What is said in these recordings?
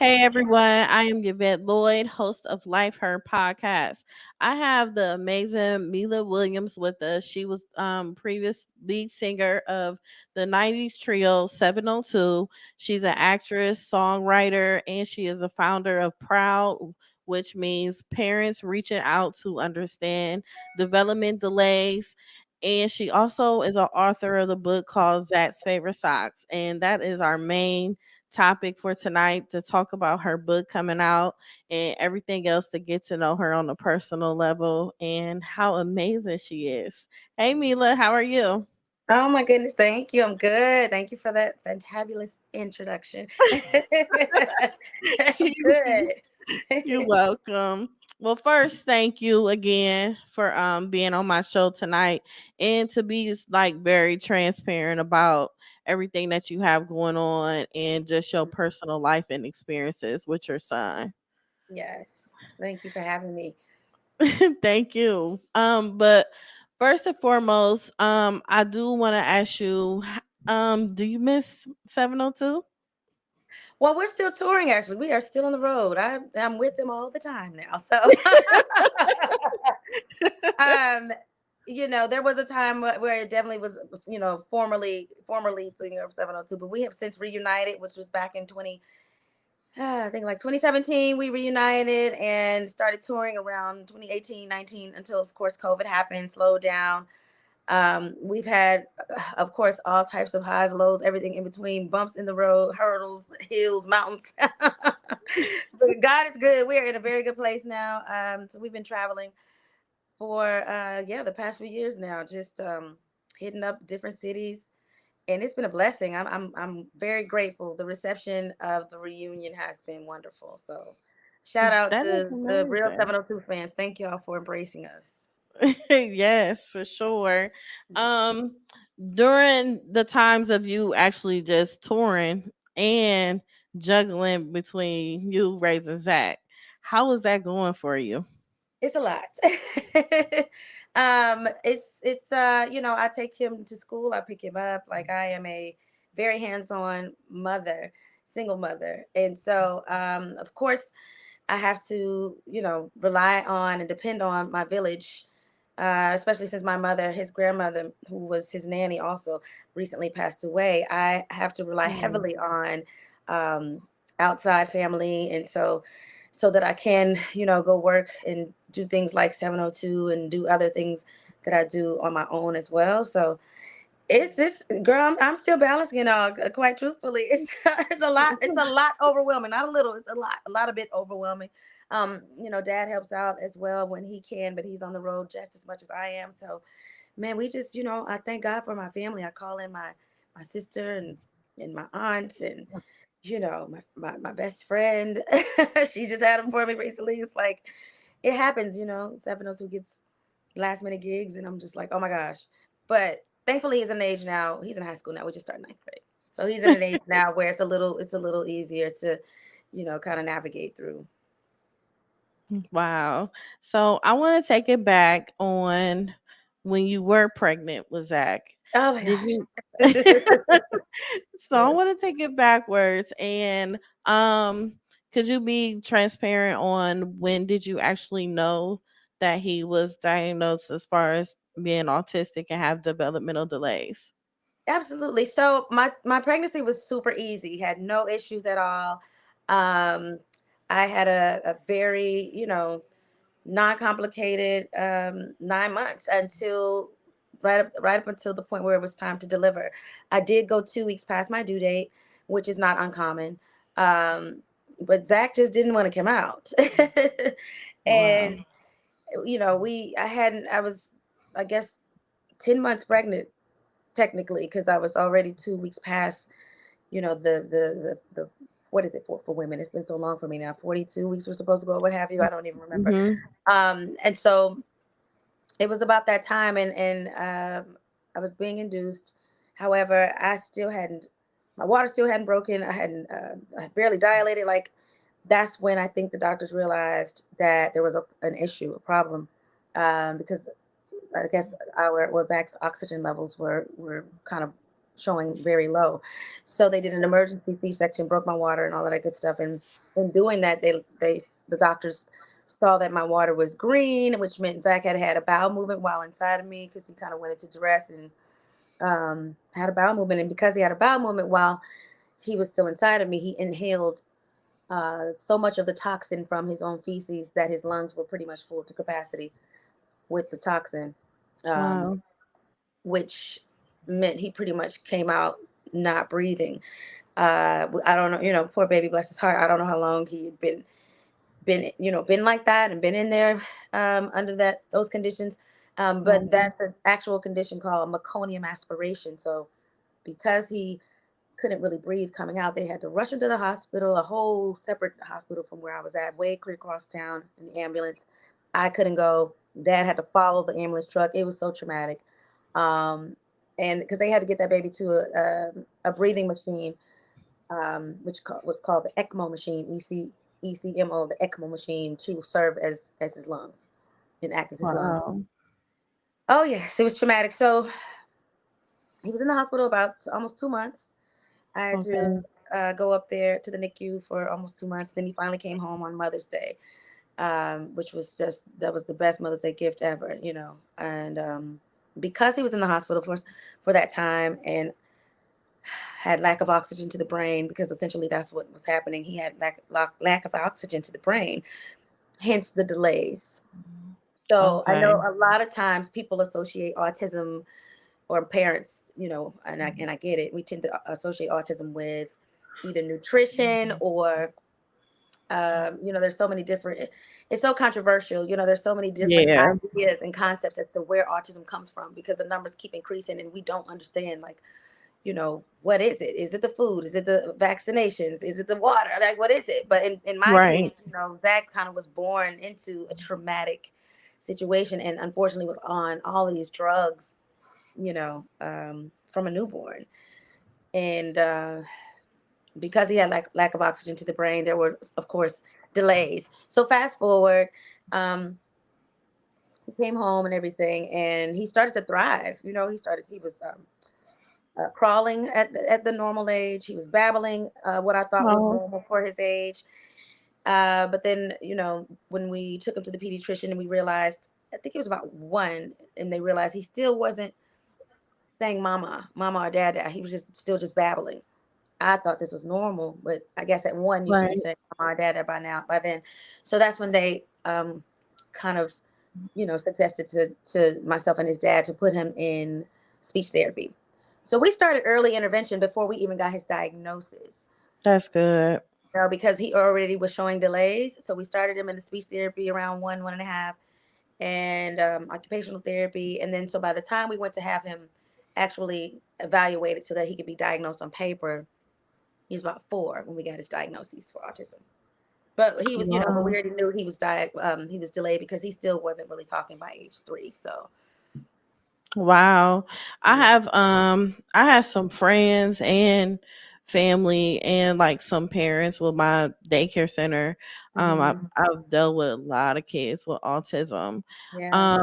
Hey everyone, I am Yvette Lloyd, host of Life Her podcast. I have the amazing Meelah Williams with us. She was previous lead singer of the 90s trio 702. She's an actress, songwriter, and she is a founder of Proud, which means parents reaching out to understand development delays. And she also is an author of the book called Zach's Favorite Socks. And that is our main topic for tonight, to talk about her book coming out and everything else, to get to know her on a personal level and how amazing she is. Hey Meelah, how are you? Oh my goodness, thank you. I'm good. Thank you for that fantabulous introduction. I'm You- good. You're welcome. Well, first, thank you again for being on my show tonight and to be like very transparent about everything that you have going on and just your personal life and experiences with your son. Yes. Thank you for having me. Thank you. But first and foremost, I do want to ask you, do you miss 702? Well, we're still touring actually. We are still on the road. I'm with them all the time now. So um there was a time where it definitely was, formerly singer of 702, but we have since reunited, which was back in 20 I think like 2017 we reunited and started touring around 2018, 19 until of course COVID happened, slowed down. We've had, of course, all types of highs, lows, everything in between, bumps in the road, hurdles, hills, mountains. But God is good. We're in a very good place now. So we've been traveling for the past few years now, just hitting up different cities, and it's been a blessing. I'm very grateful. The reception of the reunion has been wonderful. So shout out That is to the real amazing. 702 fans. Thank y'all for embracing us. Yes, for sure. Um, During the times of you actually just touring and juggling between you raising Zach, how was that going for you? It's a lot. I take him to school, I pick him up. Like, I am a very hands-on mother, single mother. And so of course I have to, rely on and depend on my village, especially since my mother, his grandmother, who was his nanny, also recently passed away. I have to rely Hmm. heavily on um, outside family, and so that I can, go work and do things like 702 and do other things that I do on my own as well. So it's this girl. I'm still balancing it all. Quite truthfully, it's it's a lot. It's a lot overwhelming. Not a little. It's a lot of bit overwhelming. Dad helps out as well when he can, but he's on the road just as much as I am. So, man, we just, I thank God for my family. I call in my sister and my aunts and my best friend. She just had them for me recently. It's like it happens. 702 gets last minute gigs, and I'm just like, oh my gosh. But thankfully, he's in an age now. He's in high school now. We just started ninth grade, so he's in an age now where it's a little easier to, kind of navigate through. Wow. So I want to take it back on when you were pregnant with Zach. Oh my Did gosh. you? So I Yes. want to take it backwards and um could you be transparent on when did you actually know that he was diagnosed as far as being autistic and have developmental delays? Absolutely. So my pregnancy was super easy. Had no issues at all. Um, I had a very, non-complicated 9 months until right up until the point where it was time to deliver. I did go 2 weeks past my due date, which is not uncommon. Um, but Zach just didn't want to come out. Wow. And I was, I guess, 10 months pregnant technically, because I was already 2 weeks past, the what is it for women? It's been so long for me now. 42 weeks we're supposed to go, what have you. I don't even remember. Mhm. And so it was about that time, and I was being induced. However, my water still hadn't broken. I had barely dilated. Like, that's when I think the doctors realized that there was an issue, a problem, because I guess Zach's oxygen levels were kind of showing very low. So they did an emergency C-section, broke my water and all of that good stuff. And in doing that, the doctors saw that my water was green, which meant Zach had a bowel movement while inside of me because he kind of went into duress and had a bowel movement. And because he had a bowel movement while he was still inside of me, he inhaled so much of the toxin from his own feces that his lungs were pretty much full to capacity with the toxin, um, Wow. which meant he pretty much came out not breathing. I don't know, poor baby, bless his heart. I don't know how long he had been like that and been in there under those conditions. But Wow. that's an actual condition called meconium aspiration. So because he couldn't really breathe coming out, they had to rush him to the hospital, a whole separate hospital from where I was at, way clear across town in the ambulance. I couldn't go. Dad had to follow the ambulance truck. It was so traumatic. Um, and because they had to get that baby to a breathing machine, which was called the ECMO machine, ECMO, the ECMO machine, to serve as his lungs and act as his lungs. Wow. Oh yes, it was traumatic. So he was in the hospital about almost 2 months. I had to Okay. go up there to the NICU for almost 2 months. Then he finally came home on Mother's Day, which was that was the best Mother's Day gift ever, And because he was in the hospital for that time and had lack of oxygen to the brain, because essentially that's what was happening. He had lack of oxygen to the brain, hence the delays. So I Okay. know a lot of times people associate autism, or parents, and I get it. We tend to associate autism with either nutrition or, there's so many different. It's so controversial. There's so many different Yeah. ideas and concepts as to where autism comes from, because the numbers keep increasing and we don't understand, like, what is it? Is it the food? Is it the vaccinations? Is it the water? Like, what is it? But in my Right. case, Zach kind of was born into a traumatic situation and unfortunately was on all these drugs, from a newborn. And because he had lack of oxygen to the brain, there were, of course, delays. So fast forward, um, he came home and everything, and he started to thrive. He was crawling at the normal age. He was babbling, what I thought was Oh, normal for his age. But then, when we took him to the pediatrician and we realized, I think he was about 1, and they realized he still wasn't saying mama or dad. He was just babbling. I thought this was normal, but I guess at 1 you should be right. saying mama or dad by then. So that's when they kind of, suggested to myself and his dad to put him in speech therapy. So we started early intervention before we even got his diagnosis. That's good. Because he already was showing delays. So we started him in the speech therapy around 1.5, and occupational therapy. And then, so by the time we went to have him actually evaluated so that he could be diagnosed on paper, he was about 4 when we got his diagnosis for autism. But he was, but we Wow. already knew he was delayed because he still wasn't really talking by age 3. So Wow. yeah. I had some friends and family and like some parents with my daycare center. Hmm. I've dealt with a lot of kids with autism. Yeah.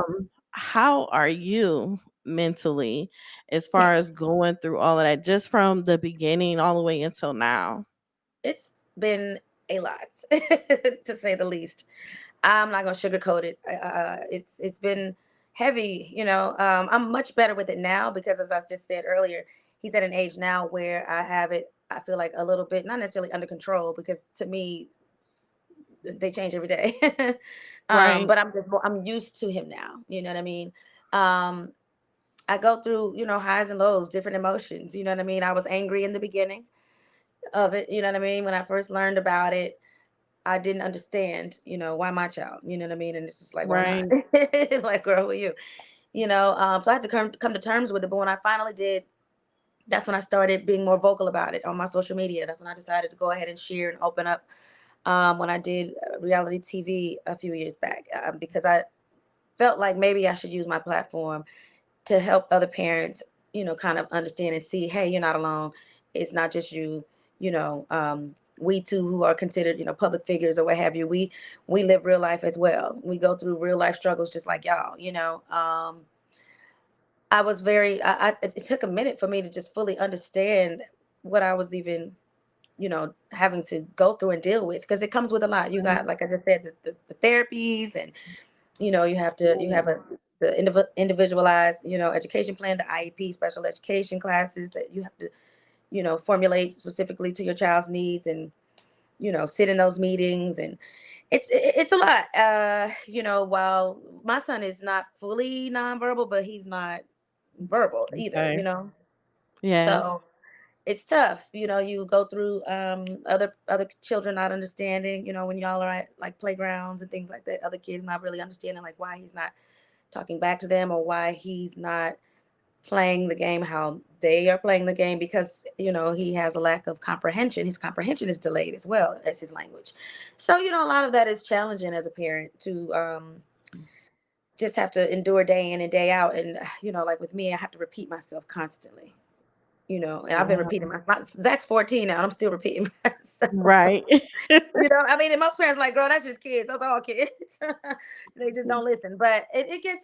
How are you mentally as far as going through all of that, just from the beginning all the way until now? It's been a lot, to say the least. I'm not gonna sugarcoat it. It's been heavy. I'm much better with it now because, as I just said earlier, he's at an age now where I have it. I feel like a little bit, not necessarily under control, because to me they change every day. Right. But I'm used to him now. You know what I mean? Um, I go through, highs and lows, different emotions. You know what I mean? I was angry in the beginning of it. You know what I mean? When I first learned about it, I didn't understand, why my child, you know what I mean? And it's just like, why not? Right. It's like, girl, who are you? So I had to come to terms with it. But when I finally did, that's when I started being more vocal about it on my social media. That's when I decided to go ahead and share and open up, when I did reality TV a few years back, because I felt like maybe I should use my platform to help other parents, kind of understand and see, hey, you're not alone. It's not just you, we too, who are considered, public figures or what have you, we live real life as well. We go through real life struggles just like y'all, I was very, it took a minute for me to just fully understand what I was even, having to go through and deal with, because it comes with a lot. You got, like I just said, the therapies, and you have the individualized, education plan, the IEP, special education classes that you have to, formulate specifically to your child's needs, and sit in those meetings, and it's a lot. While my son is not fully nonverbal, but he's not verbal either, Okay. Yes. so it's tough. You go through other children not understanding, when y'all are at like playgrounds and things like that, other kids not really understanding like why he's not talking back to them, or why he's not playing the game how they are playing the game, because he has a lack of comprehension. His comprehension is delayed as well as his language. So a lot of that is challenging as a parent to just have to endure day in and day out. And like with me, I have to repeat myself constantly. And I've been Wow. repeating my Zach's 14 now, and I'm still repeating myself. Right. I mean, and most parents are like, girl, that's just kids. Those are all kids. They just don't listen. But it gets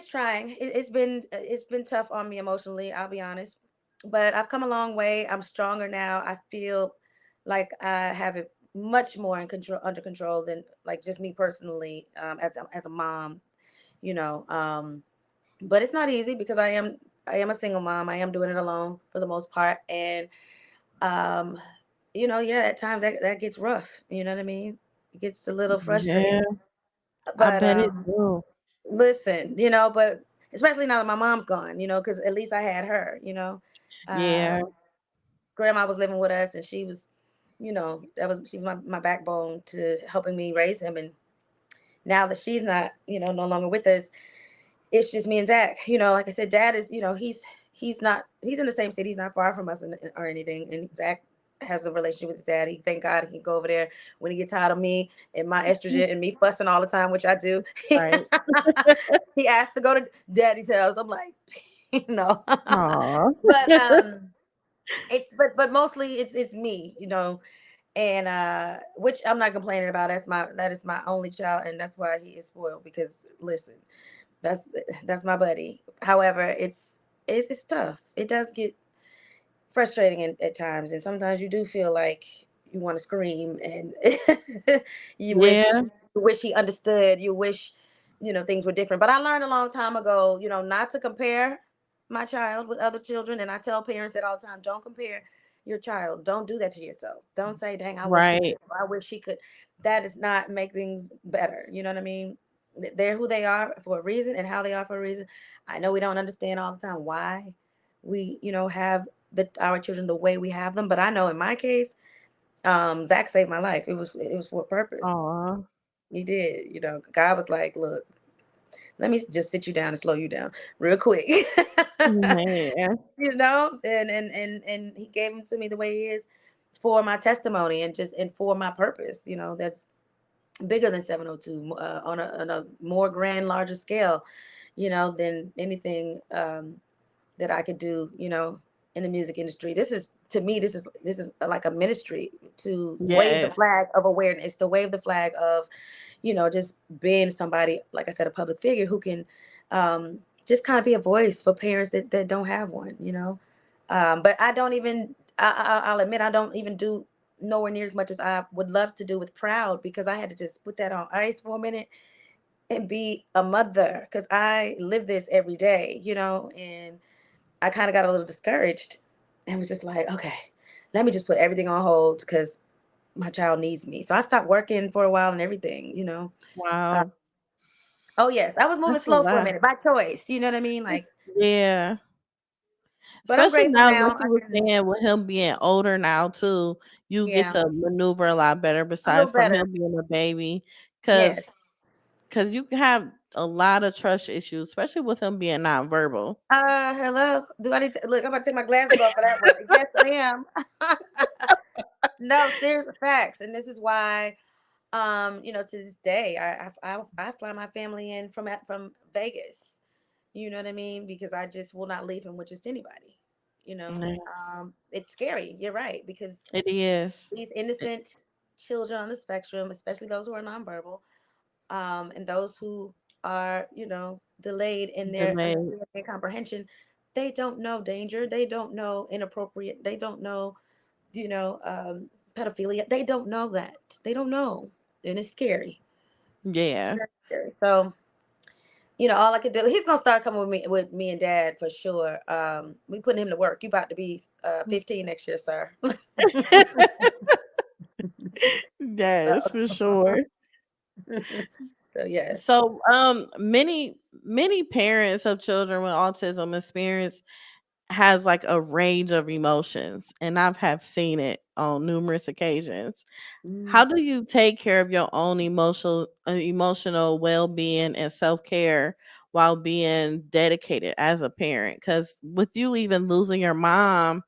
trying. It's been tough on me emotionally, I'll be honest. But I've come a long way. I'm stronger now. I feel like I have it much more under control than like just me personally, as a mom, you know. But it's not easy because I am a single mom. I am doing it alone for the most part, and um, yeah, at times that gets rough. You know what I mean? It gets a little Yeah, frustrating. I But bet it do. listen, but especially now that my mom's gone, because at least I had her. Yeah. Grandma was living with us, and she was, she was my backbone to helping me raise him. And now that she's not, no longer with us, it's just me and Zach. Like I said, Dad is, he's in the same city. He's not far from us or anything. And Zach has a relationship with his dad. Thank God he can go over there when he gets tired of me and my estrogen and me fussing all the time, which I do. Right. He asked to go to Daddy's house. I'm like, no. Aw. But but mostly it's me, and which I'm not complaining about. That is my only child, and that's why he is spoiled, because listen, that's that's my buddy. However, it's tough. It does get frustrating at times, and sometimes you do feel like you want to scream, and you wish Yeah. you wish he understood. You wish things were different. But I learned a long time ago, not to compare my child with other children. And I tell parents that all the time: don't compare your child. Don't do that to yourself. Don't say, "Dang, I wish he could. Right. I wish he could." That does not make things better. You know what I mean? They're who they are for a reason, and how they are for a reason. I know we don't understand all the time why we, have our children the way we have them, but I know in my case, Zach saved my life. It was for a purpose. Aw. He did. God was like, "Look, let me just sit you down and slow you down real quick." Man. And he gave him to me the way he is, for my testimony, and for my purpose. That's bigger than 702, on a more grand, larger scale, than anything that I could do, in the music industry. This is, to me, this is like a ministry, to wave the Yes. flag of awareness, to wave the flag of, just being somebody, like I said, a public figure who can just kind of be a voice for parents that don't have one. But I don't even, I'll admit, I don't even do nowhere near as much as I would love to do with Proud, because I had to just put that on ice for a minute and be a mother, because I live this every day, and I kind of got a little discouraged and was just like, okay, let me just put everything on hold, because my child needs me. So I stopped working for a while and everything. Uh, Wow. oh, yes, I was moving That's a slow for a lot. minute by choice. You know what I mean? Like, Yeah. but I'm Especially grateful now, like now. you were saying, with him being older now too, you get Yeah, to maneuver a lot better a little besides from better. him being a baby. Yes. Cause you can have a lot of trust issues, especially with him being nonverbal. Hello. Do I need to look? I'm about to take my glasses off for that one. Yes, I am. No, serious facts. And this is why, to this day, I fly my family in from Vegas. You know what I mean? Because I just will not leave him with just anybody. Yeah, It's scary. You're right, because it is. these innocent children on the spectrum, especially those who are nonverbal, and those who are, delayed in their Delayed. understanding and comprehension. They don't know danger. They don't know inappropriate. They don't know, pedophilia. They don't know that. They don't know. And it's scary. Yeah. Very scary. So, all I could do, he's gonna start coming with me and dad for sure. We putting him to work. You about to be 15 next year, sir. Yes, so, for sure. so yes. So, many parents of children with autism experience has like a range of emotions, and I've have seen it on numerous occasions. How Mm. do you take care of your own emotional well-being and self-care while being dedicated as a parent? Because with you even losing your mom,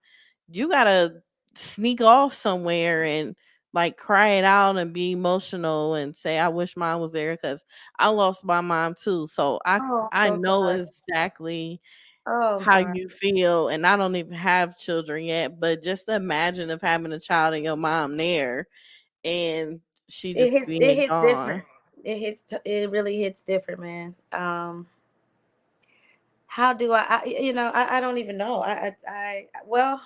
you gotta sneak off somewhere and like cry it out and be emotional and say, I wish mom was there, because I lost my mom too. So i Oh, I'm i so know sorry. exactly Oh, I'm how sorry. you feel, and I don't even have children yet, but just imagine of having a child and your mom there and she It just hits. It being hits different. gone. It really hits different, man. How do I don't even know. Well,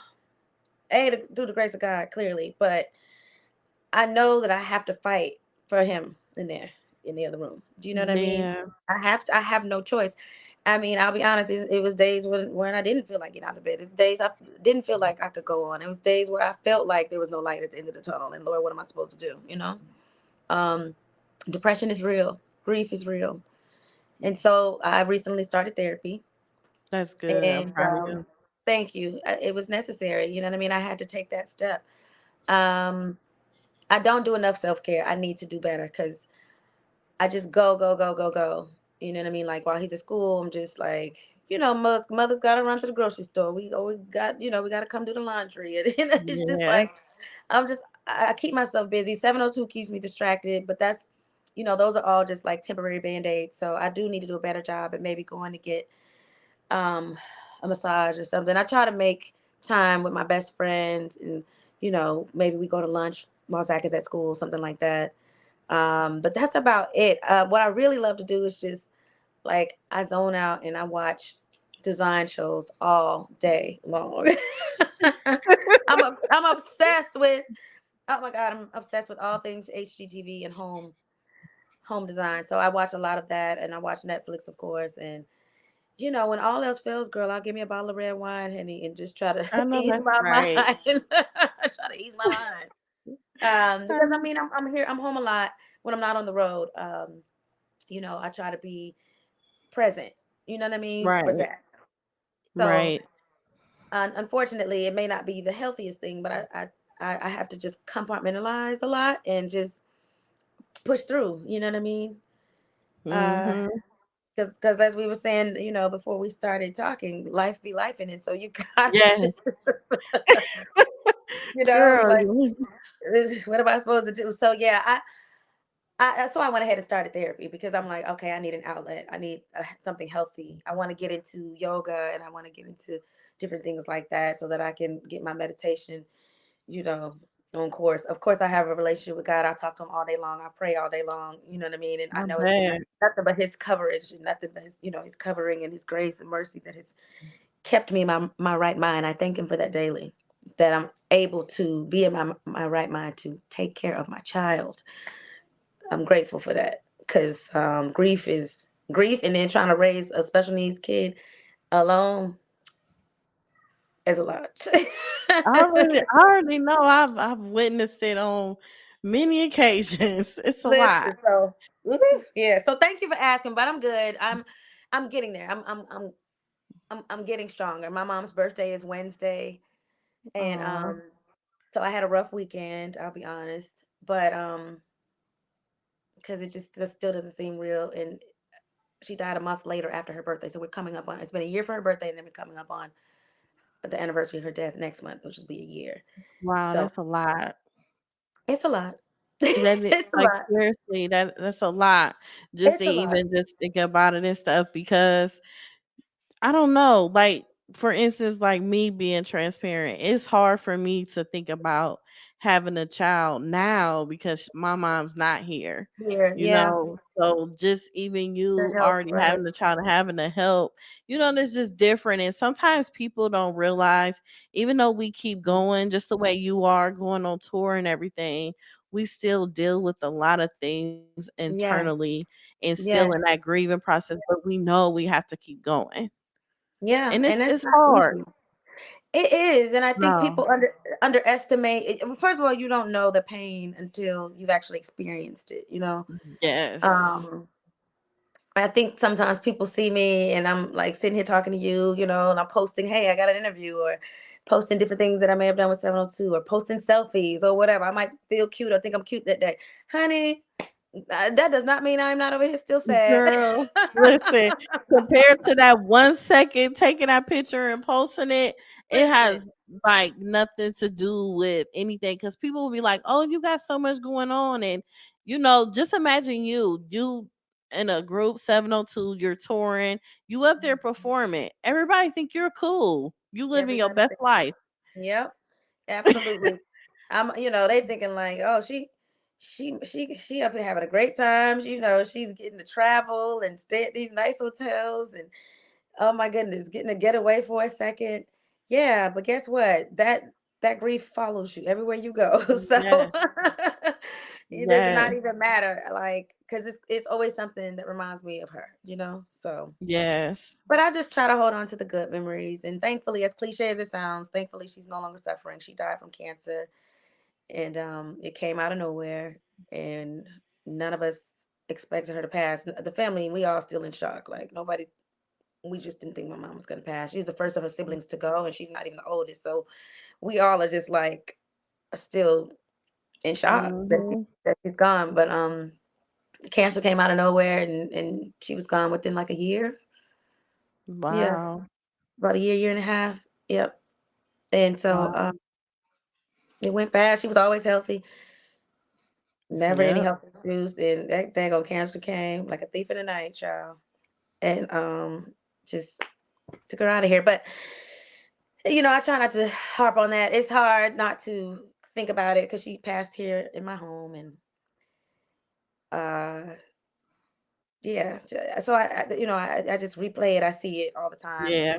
through the grace of God, clearly, but I know that I have to fight for him in there, in the other room. Do you know what I mean? Yeah. I have to. I have no choice. I mean, I'll be honest. It was days when I didn't feel like getting out of bed. It's days I didn't feel like I could go on. It was days where I felt like there was no light at the end of the tunnel. And Lord, what am I supposed to do? Um, depression is real. Grief is real. And so I recently started therapy. That's good. I'm And proud of you. thank you. It was necessary. You know what I mean? I had to take that step. Um, I don't do enough self care. I need to do better because I just go, go, go, go, go. You know what I mean? Like while he's at school, I'm just like, mother's got to run to the grocery store. We got, we got to come do the laundry. And, it's just Yeah. like, I keep myself busy. 702 keeps me distracted, but that's, those are all just like temporary band aids. So I do need to do a better job at maybe going to get um, a massage or something. I try to make time with my best friends and, maybe we go to lunch while Zach is at school, something like that. But that's about it. What I really love to do is just like I zone out and I watch design shows all day long. I'm obsessed with, oh my God, I'm obsessed with all things HGTV and home design. So I watch a lot of that and I watch Netflix, of course. And when all else fails, girl, I'll give me a bottle of red wine, honey, and just try to I know ease that's my mind. right. Try to ease my mind. Because I mean, I'm here, I'm home a lot when I'm not on the road. I try to be present. You know what I mean for Right. Zach. So, Right. unfortunately, it may not be the healthiest thing, but I have to just compartmentalize a lot and just push through. You know what I mean? Uh, Mhm. because as we were saying, before we started talking, life be life in it. So you gotta Yeah. just, Girl, like, what am I supposed to do? So yeah, that's why I went ahead and started therapy because I'm like, okay, I need an outlet. I need something healthy. I want to get into yoga and I want to get into different things like that so that I can get my meditation, you know, on course. Of course, I have a relationship with God. I talk to Him all day long. I pray all day long. You know what I mean? And I I know it's been bet. nothing but His coverage and nothing but His covering and His grace and mercy that has kept me in my right mind. I thank Him for that daily. That I'm able to be in my right mind to take care of my child. I'm grateful for that because grief, and then trying to raise a special needs kid alone is a lot. I already know. I've witnessed it on many occasions. It's a lot. Listen, so woo, yeah. So thank you for asking, but I'm good. I'm getting there. I'm getting stronger. My mom's birthday is Wednesday, and Aw. so I had a rough weekend. I'll be honest, but because it just still doesn't seem real, and she died a month later after her birthday. So we're coming up on, it's been a year for her birthday, and then we're coming up on the anniversary of her death next month, which will be a year. Wow, So that's a lot. it's a lot. That is, It's a like, lot. seriously, that's a lot just to It's a lot. even just think about it and stuff, because I don't know, like, for instance, like me being transparent, it's hard for me to think about having a child now because my mom's not here. Here, You yeah, know, so just even the you help, already right? having a child and having the help, it's just different. And sometimes people don't realize, even though we keep going just the way you are going on tour and everything, we still deal with a lot of things Yeah, internally and still in yeah, that grieving process, but we know we have to keep going. yeah, And and it's that's not hard. easy. It is, and I think No. people underestimate it. Well, first of all, you don't know the pain until you've actually experienced it, you know. Yes. Um, I think sometimes people see me and I'm like sitting here talking to you, you know, and I'm posting, hey, I got an interview, or posting different things that I may have done with 702, or posting selfies or whatever. I might feel cute or think I'm cute that day. Honey, that does not mean I'm not over here still sad. Girl, listen, compared to that 1 second taking that picture and posting it, it Listen, has like nothing to do with anything. Because people will be like, "Oh, you got so much going on," and just imagine you in a group 702, you're touring, you up there performing. Everybody think you're cool. You living your everybody best say, life. yep, absolutely. They thinking like, oh, she up here having a great time. She's getting to travel and stay at these nice hotels, and oh my goodness, getting to get away for a second. Yeah, but guess what? That grief follows you everywhere you go. So Yes, it does not yes, even matter, like, because it's always something that reminds me of her. So, yes. but I just try to hold on to the good memories, and thankfully, as cliche as it sounds, thankfully she's no longer suffering. She died from cancer, and it came out of nowhere, and none of us expected her to pass. The family, we all still in shock. Like, nobody, we just didn't think my mom was going to pass. She's the first of her siblings to go, and she's not even the oldest. So we all are just like still in shock Hmm. that she's gone. But cancer came out of nowhere, and she was gone within like a year. Yeah, Wow, about a year and a half. Yep. And so wow. it went fast. She was always healthy, never any Yep. health issues. And that daggone cancer came like a thief in the night, child. And just took her out of here. But I try not to harp on that. It's hard not to think about it because she passed here in my home, and uh, yeah. So I just replay it. I see it all the time, Yeah.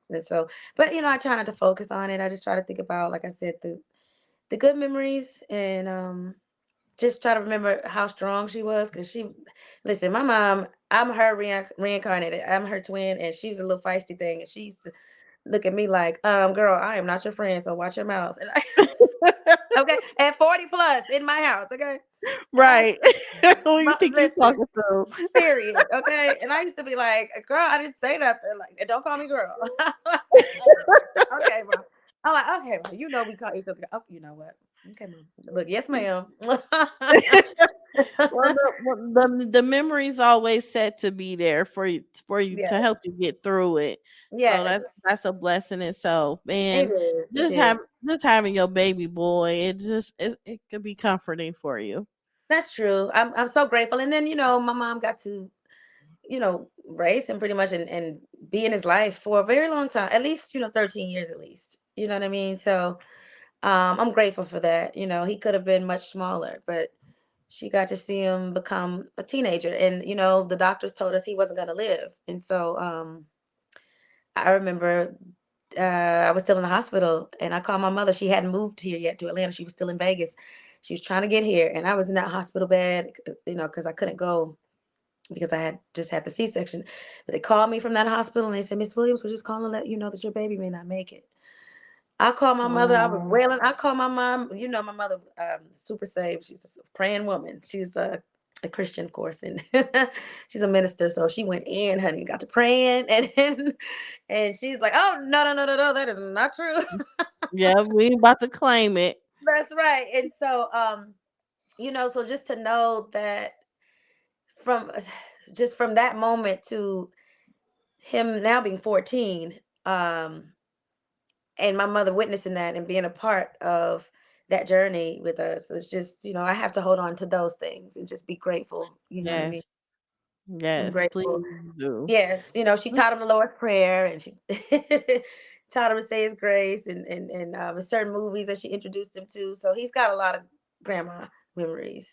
and so, but I try not to focus on it. I just try to think about, like I said, the good memories, and just try to remember how strong she was. Because listen, my mom, I'm her reincarnated. I'm her twin, and she was a little feisty thing, and she used to look at me like, girl, I am not your friend, so watch your mouth. And okay, and 40 plus in my house, okay? And I Right. Who you think you listen, talking to? period, okay? And I used to be like, girl, I didn't say nothing. Like, and don't call me girl. Okay, bro. I'm like, okay, bro, we call each other. Oh, you know what? Okay, mom. Look, yes, ma'am. The memory's always set to be there for you to Yeah, help you get through it. So yes, that's a blessing itself. it And is. It just is. having your baby boy, it could be comforting for you. That's true. I'm so grateful. And then, my mom got to, raise him pretty much, and be in his life for a very long time, at least, 13 years at least. You know what I mean? So I'm grateful for that. He could have been much smaller, but she got to see him become a teenager. And, the doctors told us he wasn't going to live. And so I remember I was still in the hospital, and I called my mother. She hadn't moved here yet to Atlanta. She was still in Vegas. She was trying to get here, and I was in that hospital bed, because I couldn't go because I had just had the C-section. But they called me from that hospital, and they said, Miss Williams, we're just calling to let you know that your baby may not make it. I called my mother. I was Oh, wailing. I called my mom. My mother, super saved. She's a praying woman. She's a Christian, of course, and she's a minister. So she went in, honey, got to praying, and she's like, "Oh, no, no, no, no, no, that is not true." yeah, we about to claim it. That's right. And so, so just to know that from just from that moment to him now being 14, and my mother witnessing that and being a part of that journey with us, it's just, I have to hold on to those things and just be grateful. You know what I mean? Yes. I'm Yes, grateful. please do. Yes, she taught him the Lord's Prayer, and she taught him to say his grace, and certain movies that she introduced him to. So he's got a lot of grandma memories,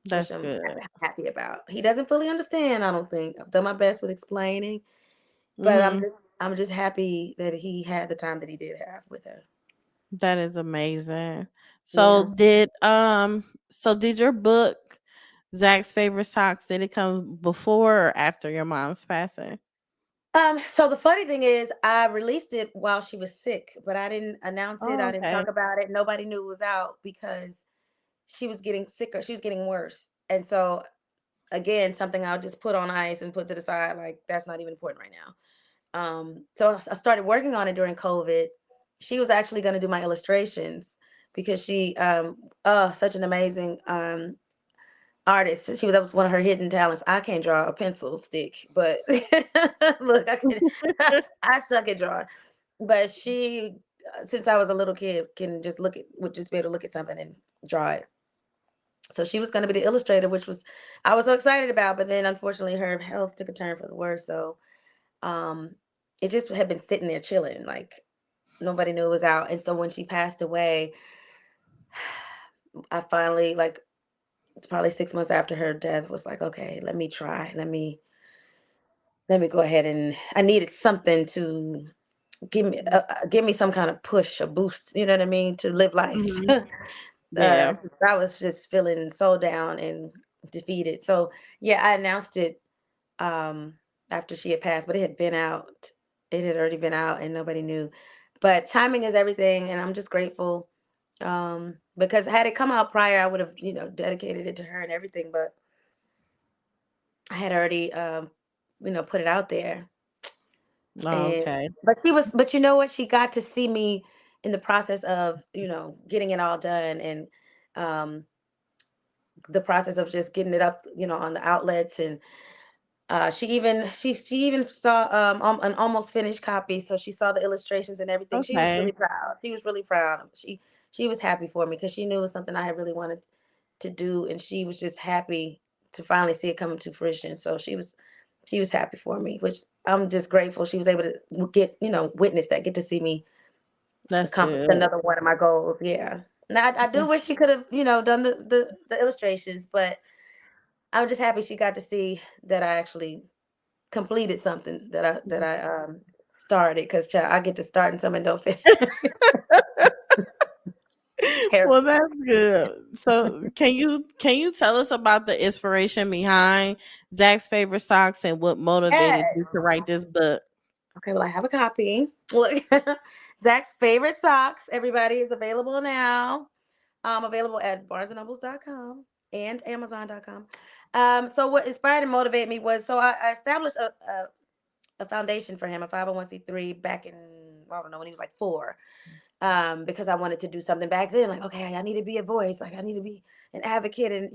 which That's I'm good. happy about. He doesn't fully understand, I don't think. I've done my best with explaining, but Hmm. I'm just happy that he had the time that he did have with her. That is amazing. Yeah. So did your book Zach's Favorite Socks, did it come before or after your mom's passing? So the funny thing is I released it while she was sick, but I didn't announce it. Oh, I didn't okay. talk about it. Nobody knew it was out because she was getting sicker. She was getting worse. And so again, something I'll just put on ice and put to the side, like that's not even important right now. So I started working on it during COVID. She was actually going to do my illustrations because she such an amazing artist. That was one of her hidden talents. I can't draw a pencil stick, but look, I can I suck at drawing. But she since I was a little kid can just would just be able to look at something and draw it. So she was going to be the illustrator, which was I was so excited about, but then unfortunately her health took a turn for the worse. So um it just had been sitting there chilling, like nobody knew it was out. And so when she passed away, I finally, like, probably 6 months after her death, was like, okay, let me try. Let me go ahead, and I needed something to give me some kind of push, a boost. You know what I mean? To live life. Hmm. Yeah. 'Cause I was just feeling so down and defeated. So yeah, I announced it um after she had passed, but it had been out. It had already been out, and nobody knew. But timing is everything, and I'm just grateful. Because had it come out prior, I would have, dedicated it to her and everything. But I had already, put it out there. Oh, And okay. but you know what? She got to see me in the process of, getting it all done, and um, the process of just getting it up, on the outlets. And she even saw an almost finished copy, so she saw the illustrations and everything. She was Okay. really proud. She was really proud. She was happy for me because she knew it was something I had really wanted to do, and she was just happy to finally see it coming to fruition. So she was happy for me, which I'm just grateful she was able to get, witness that, get to see me That's accomplish good. another one of my goals. Yeah. Now I do wish she could have, done the illustrations, but I'm just happy she got to see that I actually completed something that I started, because I get to start and something don't finish. Terrible. Well, that's good. So, can you tell us about the inspiration behind Zach's Favorite Socks and what motivated Yes. you to write this book? Okay, well, I have a copy. Look, Zach's favorite socks. Everybody is available now. Available at barnesandnobles.com and amazon.com. So what inspired and motivated me was, so I established a foundation for him, a 501c3, back in, I don't know, when he was like 4. Because I wanted to do something back then. Like, okay, I need to be a voice. Like, I need to be an advocate, and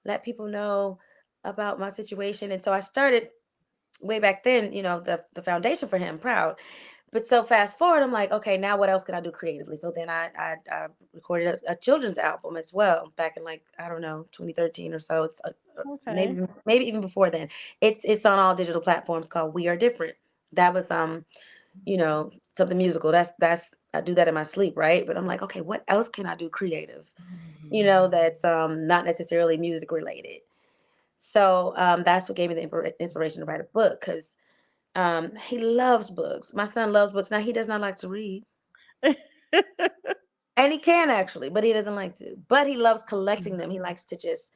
let people know about my situation. And so I started way back then, the foundation for him, Proud. But so fast forward, I'm like, okay, now what else can I do creatively? So then I recorded a children's album as well back in, like, I don't know, 2013 or so. It's Okay. maybe even before then. It's on all digital platforms, called We Are Different. That was something musical. That's I do that in my sleep, right? But I'm like, okay, what else can I do creative? That's not necessarily music related. So that's what gave me the inspiration to write a book, because he loves books. My son loves books. Now, he does not like to read, and he can actually, but he doesn't like to. But he loves collecting them. He likes to just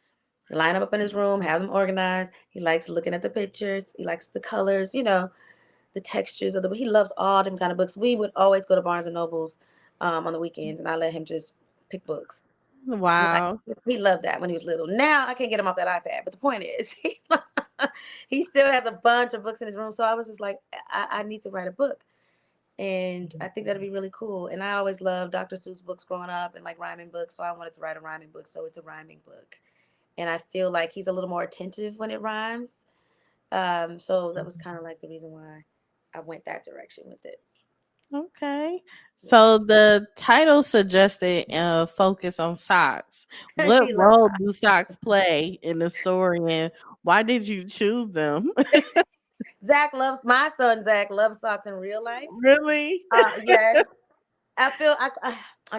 line them up in his room, have them organized. He likes looking at the pictures. He likes the colors, the textures of the book. He loves all them kind of books. We would always go to Barnes and Nobles on the weekends, and I let him just pick books. Like, Wow. he loved that when he was little. Now I can't get him off that iPad. But the point is, he still has a bunch of books in his room. So I was just like, I need to write a book. And I think that'd be really cool. And I always loved Dr. Seuss books growing up, and like rhyming books. So I wanted to write a rhyming book. So it's a rhyming book. And I feel like he's a little more attentive when it rhymes. So that was kind of like the reason why I went that direction with it. Okay. Yeah. So the title suggested focus on socks. What He loves role do socks play in the story, and why did you choose them? My son Zach loves socks in real life. Really? Yes, I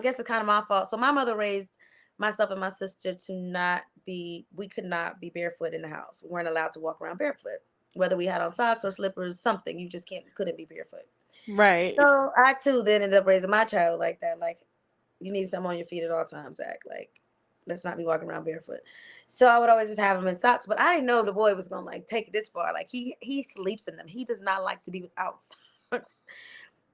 guess it's kind of my fault. So my mother raised myself and my sister to not be. We could not be barefoot in the house. We weren't allowed to walk around barefoot, whether we had on socks or slippers, something. You just couldn't be barefoot. Right. So I too then ended up raising my child like that. Like, you need something on your feet at all times, Zach. Like, let's not be walking around barefoot. So I would always just have him in socks, but I didn't know the boy was gonna like take it this far. Like he sleeps in them. He does not like to be without socks.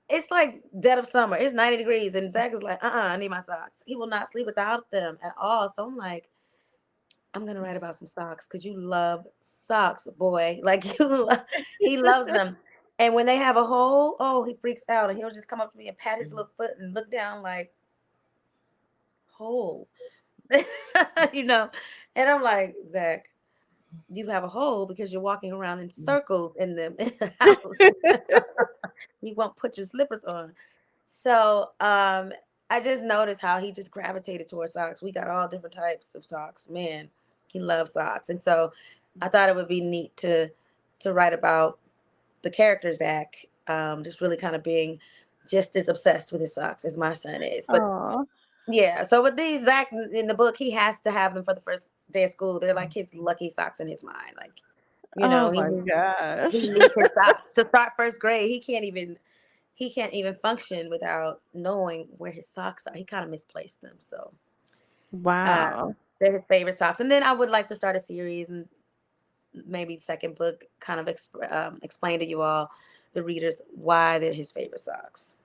It's like dead of summer. It's 90 degrees, and Zach is like, I need my socks. He will not sleep without them at all. So I'm like, I'm gonna write about some socks because you love socks, boy. Like he loves them. And when they have a hole, oh, he freaks out, and he'll just come up to me and pat his little foot and look down like hole, you know. And I'm like, Zach, you have a hole because you're walking around in circles in them in the house. You won't put your slippers on. So I just noticed how he just gravitated towards socks. We got all different types of socks. Man, he loves socks. And so I thought it would be neat to write about the character Zach, just really kind of being just as obsessed with his socks as my son is. But Oh. yeah, so with these Zach in the book, he has to have them for the first day of school. They're like his lucky socks in his mind. Like, Oh he my gosh. needs his socks to start first grade. He can't even function without knowing where his socks are. He kind of misplaced them. So Wow. they're his favorite socks. And then I would like to start a series and maybe second book kind of explain to you all, the readers, why they're his favorite socks.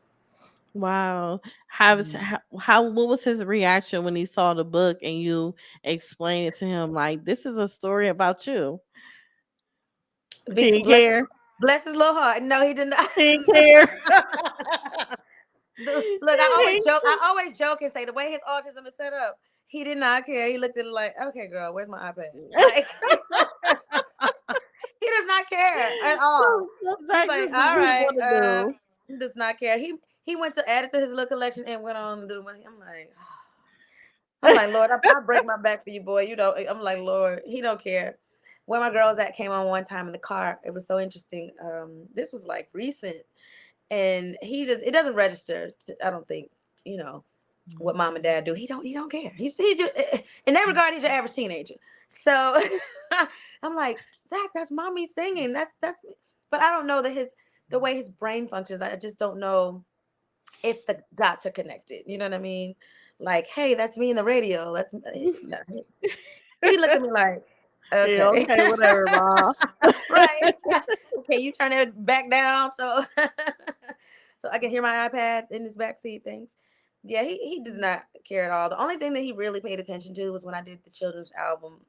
Wow. How what was his reaction when he saw the book and you explained it to him like this is a story about you? He didn't Bless, care. bless his little heart. No, he did not. He didn't care. Look, I always joke. I always joke and say the way his autism is set up, he did not care. He looked at it like, okay, girl, where's my iPad? Like, he does not care at all. He's Zach like, just do all what he right, want to do. he does not care. He went to add it to his little collection and went on to do money. I'm like, Lord, I break my back for you, boy. You know, I'm like, Lord, he don't care. Where my girls at came on one time in the car. It was so interesting. This was like recent, and it doesn't register. I don't think, you know, what mom and dad do. He don't care. He's just, in that regard, he's your average teenager. So I'm like, Zach, that's mommy singing. That's, but I don't know the way his brain functions. I just don't know if the dots are connected. You know what I mean? Like, hey, that's me in the radio. No. He looked at me like, Yeah, okay, okay, whatever, mom. right. Okay, you turn it back down so so I can hear my iPad in his backseat things. Yeah, he does not care at all. The only thing that he really paid attention to was when I did the children's album.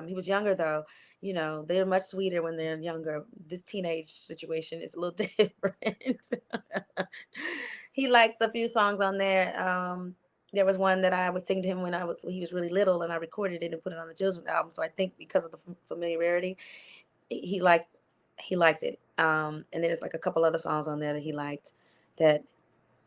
He was younger though. You know, they're much sweeter when they're younger. This teenage situation is a little different. He liked a few songs on there. There was one that I would sing to him when he was really little, and I recorded it and put it on the children's album. So I think because of the familiarity, he liked he liked it. And there's like a couple other songs on there that he liked, that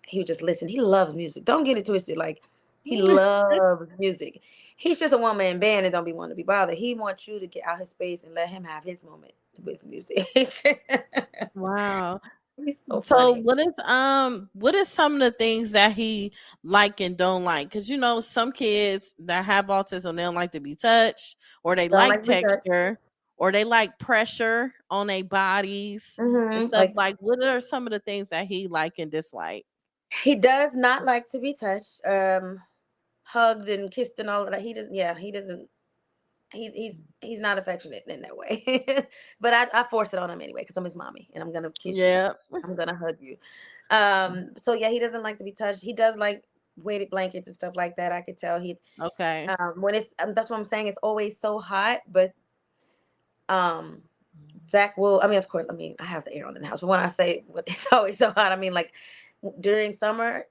he would just listen. He loves music. Don't get it twisted. Like, he loves music. He's just a one man band and don't be wanting to be bothered. He wants you to get out his space and let him have his moment with music. Wow. He's so So funny. what is some of the things that he like and don't like? Because you know some kids that have autism they don't like to be touched, or they Don't like like to be touched. texture, or they like pressure on their bodies and stuff. Like, Like what are some of the things that he like and dislike? he does not like to be touched, hugged and kissed and all of that. He doesn't. Yeah, he doesn't. He's not affectionate in that way. But I force it on him anyway because I'm his mommy and I'm gonna kiss you. Yeah. I'm gonna hug you. So yeah, he doesn't like to be touched. He does like weighted blankets and stuff like that. I could tell he Okay. when it's that's what I'm saying. It's always so hot, but um Zach will. I mean, of course. I mean, I have the air on in the house, but when I say it's always so hot, I mean like during summer,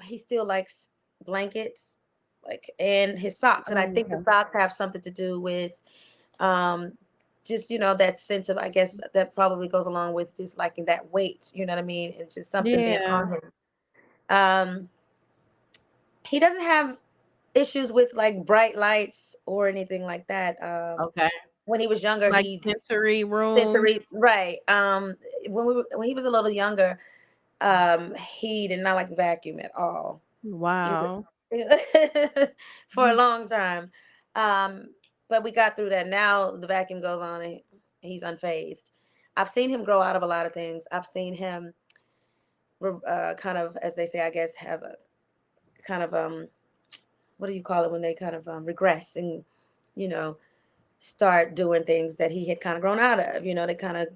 he still likes blankets, like, and his socks, and I think the Okay. socks have something to do with um just, that sense of, I guess that probably goes along with just liking that weight. You know what I mean? And just something being Yeah. on him. Um, he doesn't have issues with like bright lights or anything like that. Okay. when he was younger, Like he sensory rooms. sensory, right. When he was a little younger, he did not like the vacuum at all. He Wow. for a long time. Um, but we got through that. Now the vacuum goes on and he's unfazed. I've seen him grow out of a lot of things. I've seen him kind of, as they say, I guess, have a kind of what do you call it when they kind of regress and you know start doing things that he had kind of grown out of. They kind of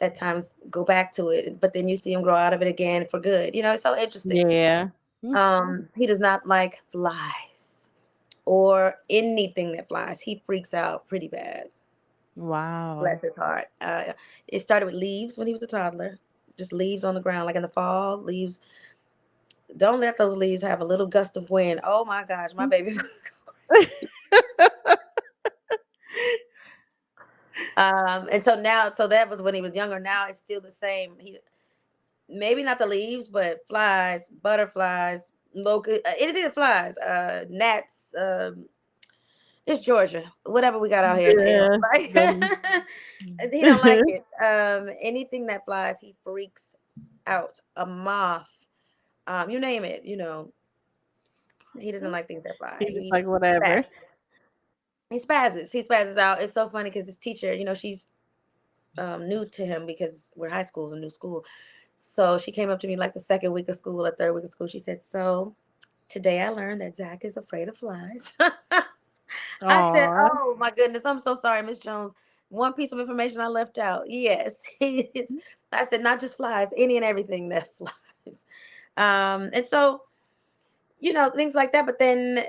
at times go back to it, but then you see him grow out of it again for good. It's so interesting. Yeah. Mm. He does not like flies or anything that flies. He freaks out pretty bad. Bless Wow. his heart. It started with leaves when he was a toddler. Just leaves on the ground, like in the fall, leaves. Don't let those leaves have a little gust of wind. Oh my gosh, my baby. And so now, so that was when he was younger. Now it's still the same. He maybe not the leaves, but flies, butterflies, locust, anything that flies, gnats. It's Georgia, whatever we got out here in the air, Yeah. right? Them. He don't like it. Anything that flies, he freaks out. A moth, you name it. He doesn't like things that fly. He just like whatever. He spazzes out. It's so funny because this teacher, she's new to him because we're high school, a new school. So she came up to me like the second week of school or third week of school. She said, "So today I learned that Zach is afraid of flies." I said, Aw. "Oh my goodness, I'm so sorry, Miss Jones. One piece of information I left out. Yes, he is." I said, "Not just flies, any and everything that flies." And so things like that. But then,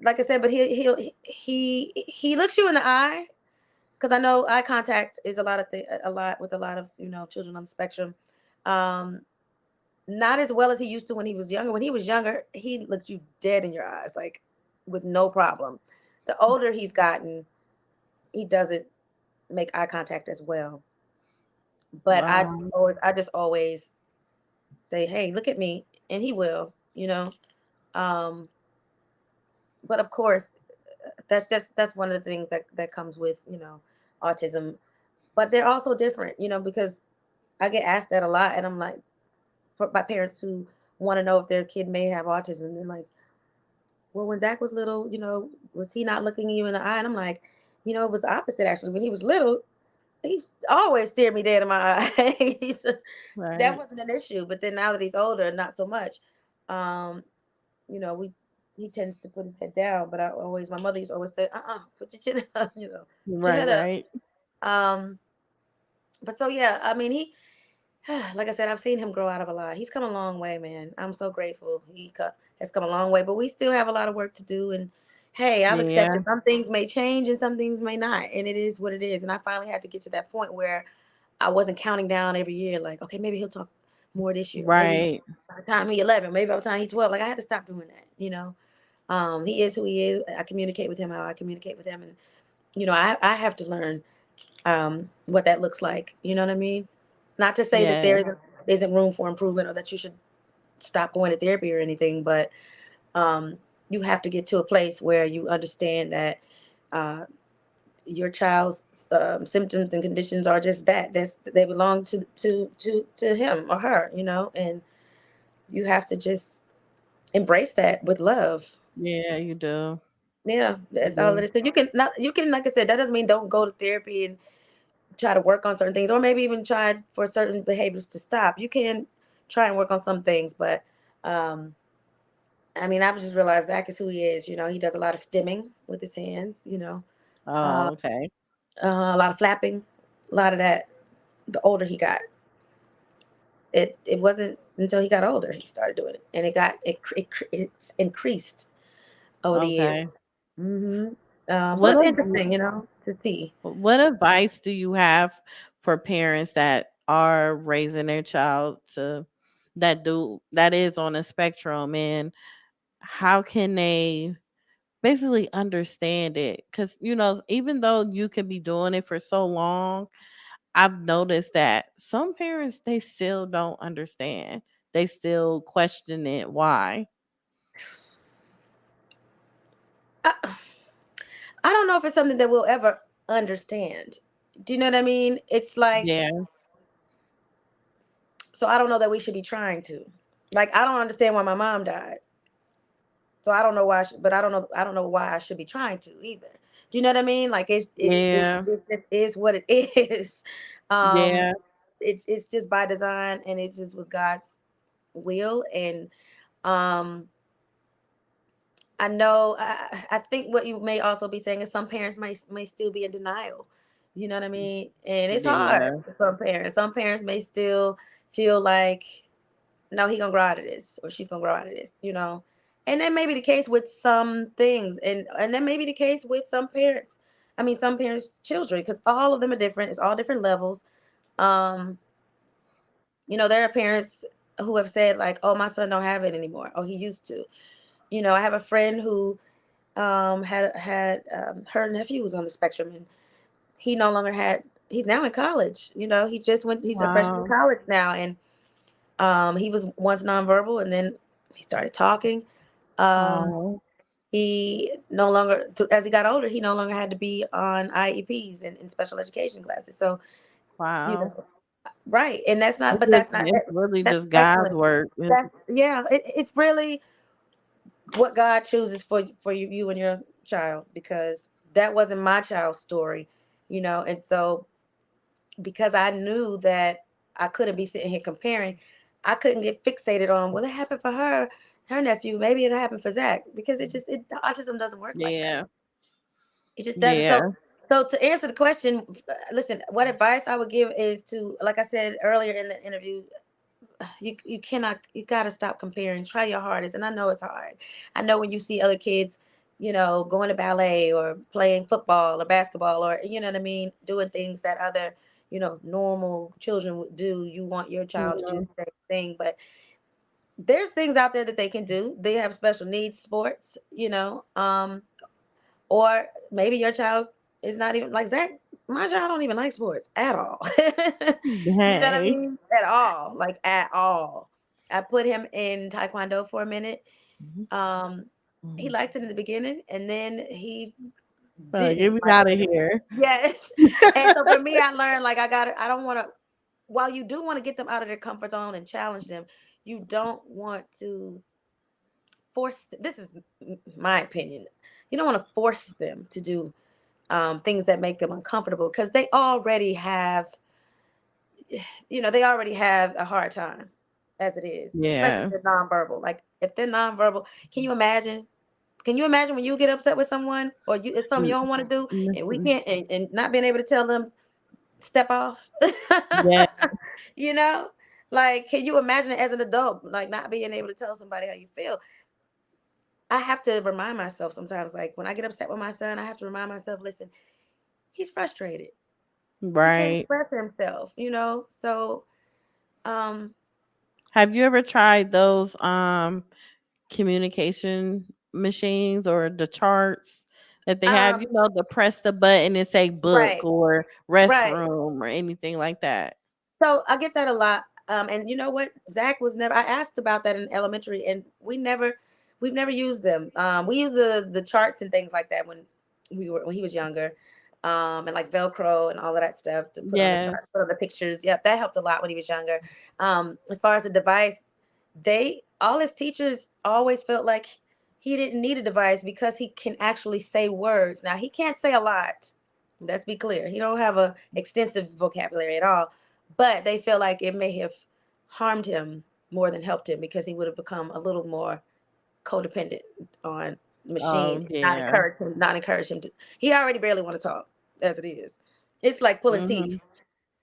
like I said, but he looks you in the eye because I know eye contact is a lot with a lot of children on the spectrum. Um, Not as well as he used to when he was younger. When he was younger, he looked you dead in your eyes, like with no problem. The older he's gotten, he doesn't make eye contact as well. But Wow. I just always say, "Hey, look at me," and he will. Um, but of course, that's one of the things that comes with autism. But they're also different, because I get asked that a lot, and I'm like, by parents who want to know if their kid may have autism, they're like, "Well, when Zach was little, was he not looking you in the eye?" And I'm like, it was the opposite actually. When he was little, he always stared me dead in my eyes. That Right. wasn't an issue. But then now that he's older, not so much. Um, we he tends to put his head down, but my mother used to always say, put your chin up, put your Right. head up. Right. Um, but so yeah, I mean, he like I said, I've seen him grow out of a lot. He's come a long way, man. I'm so grateful. Has come a long way, but we still have a lot of work to do. And hey, I've Yeah. accepted some things may change and some things may not, and it is what it is. And I finally had to get to that point where I wasn't counting down every year, like, okay, maybe he'll talk more this year. Maybe Right. by the time he's 11, maybe by the time he's 12. Like I had to stop doing that. He is who he is. I communicate with him how I communicate with him, and I have to learn what that looks like. You know what I mean? Not to say that Yeah. isn't room for improvement or that you should stop going to therapy or anything, but um, you have to get to a place where you understand that uh, your child's symptoms and conditions are just that. They belong to him or her, and you have to just embrace that with love. Yeah. You do. Yeah, You that's all it do. is. So you can, like I said, that doesn't mean don't go to therapy and try to work on certain things, or maybe even try for certain behaviors to stop. You can try and work on some things, but um, I mean, I've just realized Zach is who he is. He does a lot of stimming with his hands. Uh, Oh, okay. a lot of flapping, a lot of that. The older he got, it wasn't until he got older he started doing it, and it's increased over the years. Okay. hmm So What it's a interesting, to see. What advice do you have for parents that are raising their child that is on a spectrum, and how can they basically understand it? Cuz even though you can be doing it for so long, I've noticed that some parents, they still don't understand. They still question it, why? I, I don't know if it's something that we'll ever. understand. Do you know what I mean? It's like, Yeah. so I don't know that we should be trying to. Like, I don't understand why my mom died. So I don't know why, but I don't know why I should be trying to either. Do you know what I mean? Like, Yeah. it is what it is. Um, Yeah. it's just by design, and it just was God's will. And um, I know, I think what you may also be saying is some parents may still be in denial. You know what I mean? And it's hard Yeah. for some parents. Some parents may still feel like, no, he gonna grow out of this, or she's gonna grow out of this, you know. And that may be the case with some things, and that may be the case with some parents. I mean, some parents' children, because all of them are different. It's all different levels. Um, there are parents who have said like, "Oh, my son don't have it anymore. Oh, he used to." I have a friend who had her nephew was on the spectrum, and he no longer had. He's now in college. He just went. He's a freshman in Wow. college now, and he was once nonverbal, and then he started talking. Um, Oh. he no longer, as he got older, he no longer had to be on IEPs and special education classes. So, you Wow. know, right, and that's not. It's But just that's not. it's really That's just God's excellent. work. That's yeah. It's really what God chooses for you and your child, because that wasn't my child's story, and so because I knew that I couldn't be sitting here comparing, I couldn't get fixated on, well, it happened for her nephew, maybe it'll happen for Zach, because autism doesn't work like that. Yeah. It just doesn't. So, Yeah. to answer the question, listen, what advice I would give is to, like I said earlier in the interview, you cannot, you got to stop comparing. Try your hardest, and I know it's hard. I know when you see other kids, going to ballet or playing football or basketball, or you know what I mean, doing things that other normal children would do, you want your child to do Mhm. the same thing. But there's things out there that they can do. They have special needs sports, or maybe your child is not even like Zach. My child don't even like sports at all. You know what I Hey. mean? At all. Like at all. I put him in Taekwondo for a minute. Mhm. Um, he Mhm. liked it in the beginning, and then he Get didn't me like out of it. here. Yes. And so for me, I learned like I don't want to, while you do want to get them out of their comfort zone and challenge them, you don't want to force, this is my opinion. You don't want to force them to do things that make them uncomfortable, because they already have a hard time as it is, especially if Yeah. they're nonverbal. Like if they're nonverbal, can you imagine? Can you imagine when you get upset with someone, or it's something you Mm, don't want to do, mm, and we mm. can't, and not being able to tell them step off? Yeah. you know, like, can you imagine it as an adult, like not being able to tell somebody how you feel? I have to remind myself sometimes, like when I get upset with my son, I have to remind myself, listen, he's frustrated. He can't Right. express himself, So, um, Have you ever tried those communication machines or the charts that they have, um, the press the button and say book right, or right. restroom or anything like that? So I get that a lot. And you know what? Zach was never. I asked about that in elementary, and we've never used them. We use the charts and things like that when he was younger, and like Velcro and all of that stuff to put on the Yes. chart, put on the pictures. Yep, that helped a lot when he was younger. As far as the device, all his teachers always felt like he didn't need a device because he can actually say words. Now he can't say a lot. Let's be clear. He don't have a extensive vocabulary at all, but they feel like it may have harmed him more than helped him, because he would have become a little more codependent on the machine, Oh, and yeah. not encourage him to. He already barely want to talk as it is. It's like pulling teeth.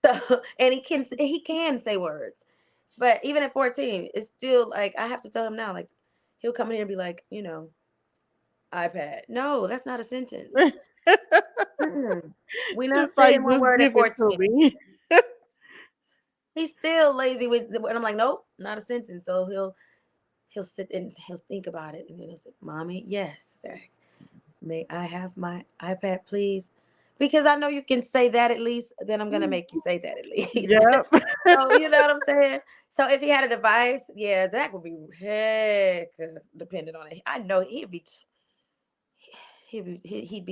Mhm. So, and he can say words, but even at 14, it's still like I have to tell him now. Like he'll come in here and be like, iPad. No, that's not a sentence. Mm-mm. We're not Just like, saying one just word at give it to 14. me. He's still lazy and I'm like, nope, not a sentence. So he'll sit and he'll think about it, and then he'll say, "Mommy, yes, sir. May I have my iPad, please?" Because I know you can say that at least, then I'm gonna make you say that at least. Yep. So you know what I'm saying? So if he had a device, yeah, Zach would be heck dependent on it. I know he'd be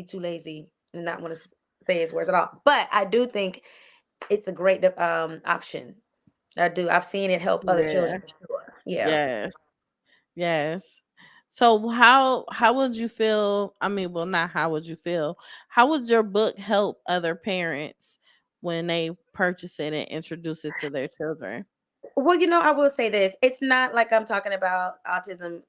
too lazy and not want to. say his words at all. But I do think it's a great option. I do. I've seen it help other children Yeah. for sure. Yeah. Yes. Yes. So how would you feel? I mean, well, not how would you feel? How would your book help other parents when they purchase it and introduce it to their children? Well, I will say this. It's not like I'm talking about autism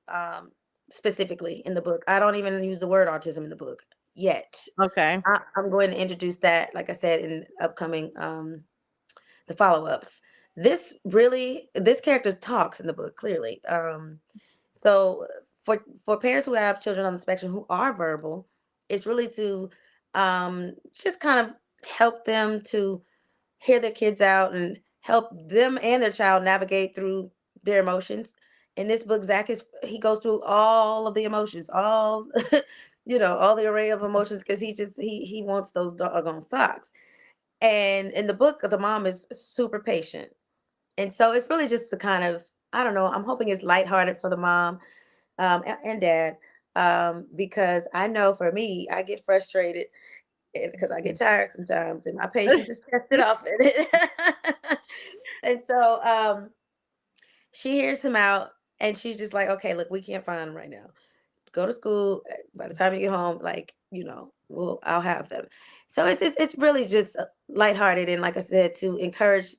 specifically in the book. I don't even use the word autism in the book yet. Okay. I'm going to introduce that, like I said, in upcoming the follow-ups. This character talks in the book clearly. So for parents who have children on the spectrum who are verbal, it's really to just kind of help them to hear their kids out and help them and their child navigate through their emotions. In this book, Zach he goes through all of the emotions, all all the array of emotions because he wants those doggone socks. And in the book, the mom is super patient, and so it's really just the kind of, I don't know. I'm hoping it's lighthearted for the mom and dad, because I know for me, I get frustrated because I get tired sometimes, and my patience is tested off in it. And so she hears him out, and she's just like, "Okay, look, we can't find him right now. Go to school. By the time you get home, like I'll have them." So it's really just lighthearted, and like I said, to encourage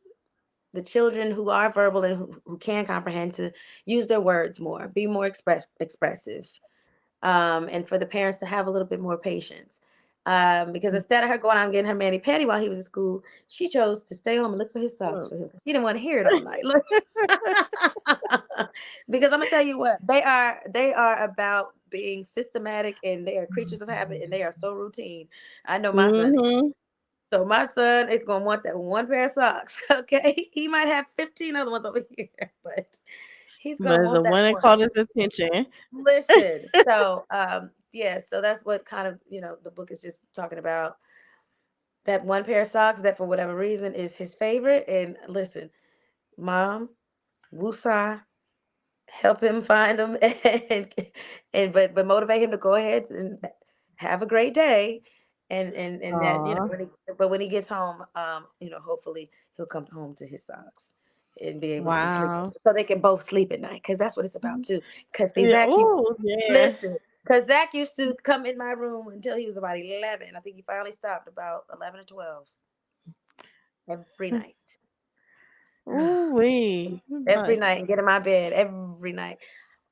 the children who are verbal and who can comprehend to use their words more, be more expressive, and for the parents to have a little bit more patience. Because instead of her going out and getting her mani pedi while he was at school, she chose to stay home and look for his socks for him. He didn't want to hear it all night. Look, because I'm gonna tell you what, they are about being systematic, and they are creatures of habit, and they are so routine. I know my son. Mm-hmm. So my son is gonna want that one pair of socks. Okay, he might have 15 other ones over here, but he's gonna But the want that one that one. caught his attention. Listen, so yeah, so that's what kind of, the book is just talking about, that one pair of socks that for whatever reason is his favorite. And listen, mom, woosah, help him find them, and but motivate him to go ahead and have a great day. And that, Aw. when he gets home, hopefully he'll come home to his socks and be able to sleep, Wow. so they can both sleep at night, because that's what it's about too. Because see, Yeah. Zach, Oh, yeah. listen, because Zach used to come in my room until he was about 11. I think he finally stopped about 11 or 12 every night. Ooh wee. Every But night, and get in my bed every night.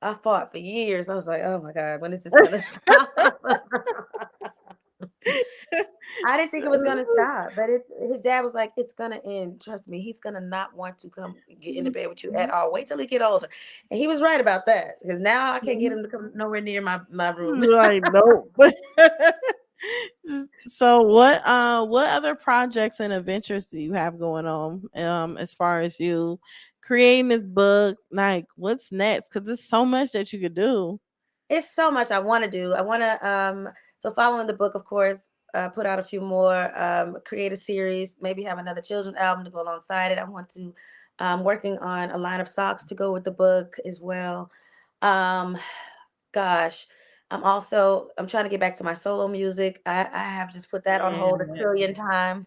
I fought for years. I was like, oh my God, when is this gonna stop? I didn't think it was gonna stop, but his dad was like, it's gonna end. Trust me, he's gonna not want to come get into bed with you at all. Wait till he get older. And he was right about that, because now I can't get him to come nowhere near my room. like nope. So what other projects and adventures do you have going on as far as you creating this book? Like what's next? Because there's so much that you could do. It's so much I want to do. I want to so following the book, of course, put out a few more, create a series, maybe have another children album to go alongside it. I want to working on a line of socks to go with the book as well. Um gosh, I'm trying to get back to my solo music. I have just put that on hold a Yeah. trillion times.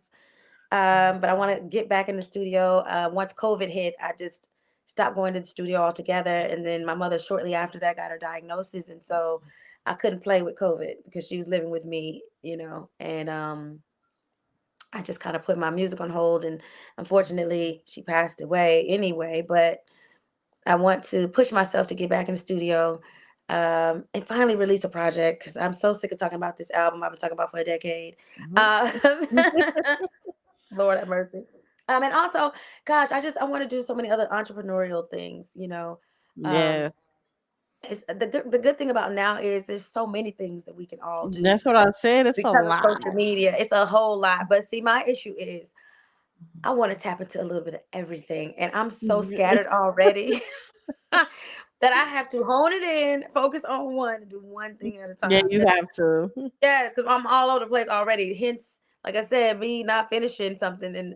But I want to get back in the studio. Once COVID hit, I just stopped going to the studio altogether. And then my mother, shortly after that, got her diagnosis. And so I couldn't play with COVID because she was living with me, and I just kind of put my music on hold. And unfortunately, she passed away anyway. But I want to push myself to get back in the studio, and finally release a project, because I'm so sick of talking about this album I've been talking about for a decade. Mhm. Um, Lord have mercy. And also, gosh, I want to do so many other entrepreneurial things. Um, Yes. it's the good thing about now is there's so many things that we can all do That's what I said. It's a because of lot. social media. It's a whole lot. But see, my issue is I want to tap into a little bit of everything, and I'm so scattered already that I have to hone it in, focus on one, and do one thing at a Yeah, time. you have to. Yes, because I'm all over the place already. Hence, like I said, me not finishing something, and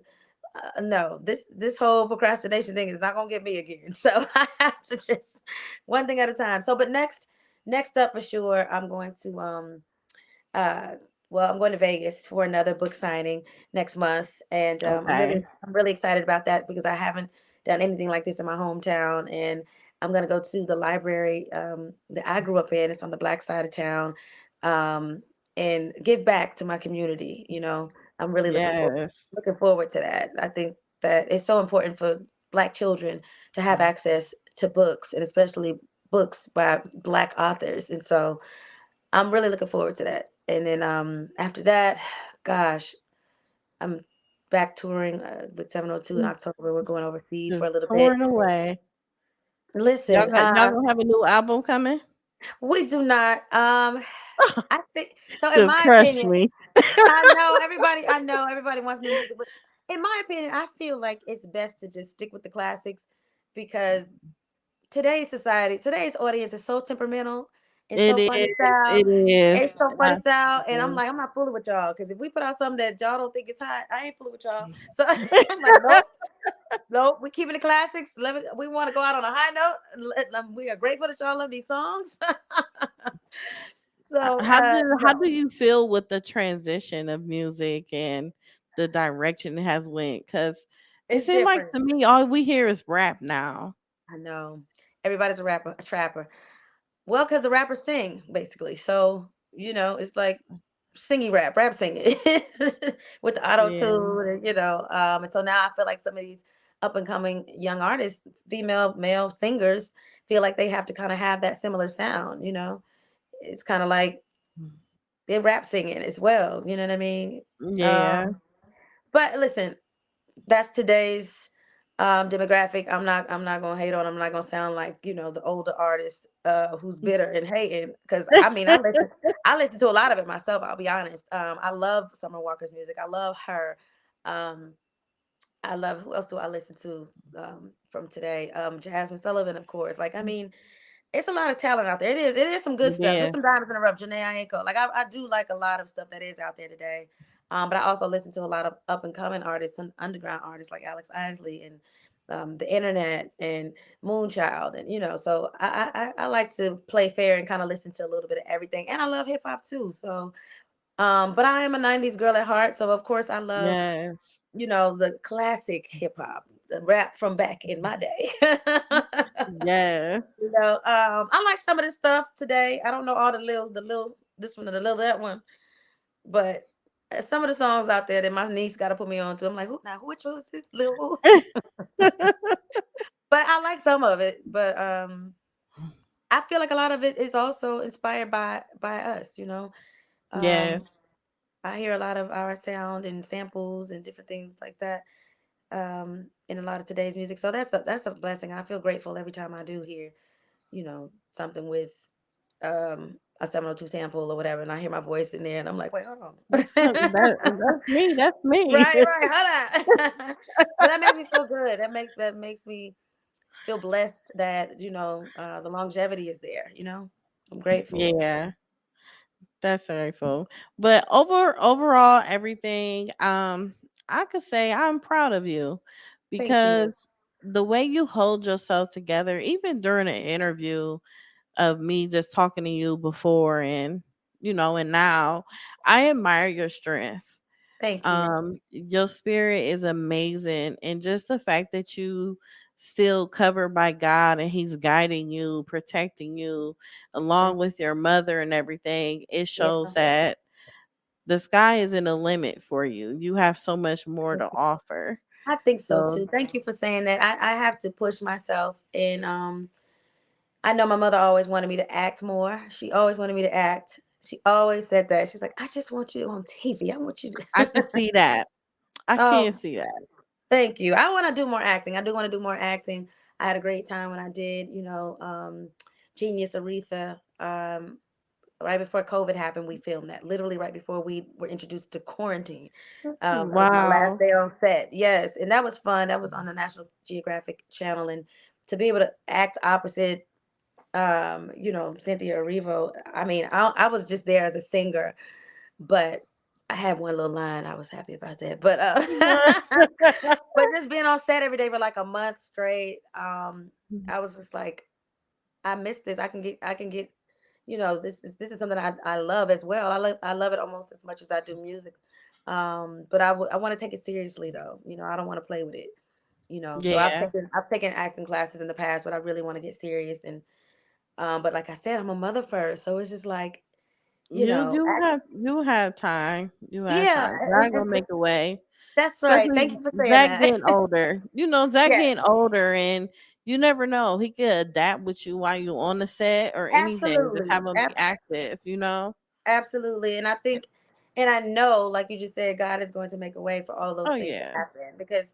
no, this whole procrastination thing is not gonna get me again. So I have to just one thing at a time. So, but next up for sure, I'm going to Well, I'm going to Vegas for another book signing next month, and Okay. I'm really excited about that because I haven't done anything like this in my hometown, and I'm going to go to the library that I grew up in. It's on the black side of town, um, and give back to my community. I'm really Yes. looking forward to that. I think that it's so important for Black children to have access to books, and especially books by Black authors, and so I'm really looking forward to that. And then after that, gosh, I'm back touring with 702 in October. We're going overseas for a Just little bit. touring away. Listen, Y'all gonna have a new album coming? we do not. I think so. In Just my crush opinion, me. I know everybody wants new music, but in my opinion, I feel like it's best to just stick with the classics because today's society, today's audience is so temperamental and It so funny is. style. It is. It's so funny I style, and I'm like, I'm not fooling with y'all because if we put out something that y'all don't think is hot, I ain't fooling with y'all. So I'm like, nope, nope, we keeping the classics. We want to go out on a high note. We are grateful that y'all love these songs. So how do no, you feel with the transition of music and the direction it has went? Because it it's seemed like different. to me all we hear is rap now. I know everybody's a rapper, a trapper. Well, because the rappers sing basically, so it's like singing rap singing with the auto Yeah. tune, and so now I feel like some of these up and coming young artists, female, male singers, feel like they have to kind of have that similar sound. It's kind of like they're rap singing as well. You know what I mean? Yeah. Um, but listen, that's today's demographic. I'm not gonna hate on. I'm not gonna sound like the older artist who's bitter and hating because I mean I listen to a lot of it myself. I'll be honest. I love Summer Walker's music. I love her. Um, I love who else do I listen to from today? Jasmine Sullivan, of course. Like I mean, it's a lot of talent out there. It is some good stuff. It's Yeah. some diamonds in the rough. Janae Aiko. Like I do like a lot of stuff that is out there today. But I also listen to a lot of up and coming artists and underground artists like Alex Isley and the internet and Moonchild and so I like to play fair and kind of listen to a little bit of everything. And I love hip hop too. So but I am a 90s girl at heart. So of course I love, Yes. the classic hip hop, the rap from back in my day. Yes. I like some of this stuff today. I don't know all the little this one and the little that one, but some of the songs out there that my niece got to put me on to. I'm like, who now? Which one is this little? But I like some of it. But I feel like a lot of it is also inspired by us. Um, Yes. I hear a lot of our sound and samples and different things like that in a lot of today's music. So that's a blessing. I feel grateful every time I do hear something with a 702 sample or whatever, and I hear my voice in there, and I'm like, wait, hold on. That's me. That's me. Right, right, hold on. But that makes me feel good. That makes me feel blessed that the longevity is there. I'm grateful. Yeah. That's grateful. But overall everything, I could say I'm proud of you Thank you. because the way you hold yourself together, even during an interview of me just talking to you before and now, I admire your strength. Thank you. Your spirit is amazing, and just the fact that you still covered by God and he's guiding you, protecting you Mm, along with your mother and everything, it yeah. shows that the sky isn't a limit for you. You have so much more to offer. I think so So too. Thank you for saying that. I have to push myself, and I know my mother always wanted me to act more. She always wanted me to act. She always said that. She's like, I just want you on TV. I want you I to. can see that. I can Oh, see that. thank you. I want to do more acting. I do want to do more acting. I had a great time when I did, Genius Aretha. Right before COVID happened, we filmed that. Literally right before we were introduced to quarantine. That was my last Wow. day on set. Yes, and that was fun. That was on the National Geographic Channel, and to be able to act opposite Cynthia Erivo. I mean, I was just there as a singer, but I had one little line. I was happy about that. But but just being on set every day for like a month straight, I was just like, I miss this. I can get, this is something I love as well. I love it almost as much as I do music. But I want to take it seriously though. I don't want to play with it. So Yeah. I've taken acting classes in the past, but I really want to get serious. And but like I said, I'm a mother first, so it's just like, You have time. You have yeah, time. God gonna and make a way. that's right. Especially Thank you for saying Zach that. getting older. Zach Yes, getting older, and you never know. He could adapt with you while you on the set or anything. Just absolutely. have him be active. Absolutely. And I think, and I know, like you just said, God is going to make a way for all those Oh things to yeah. happen because,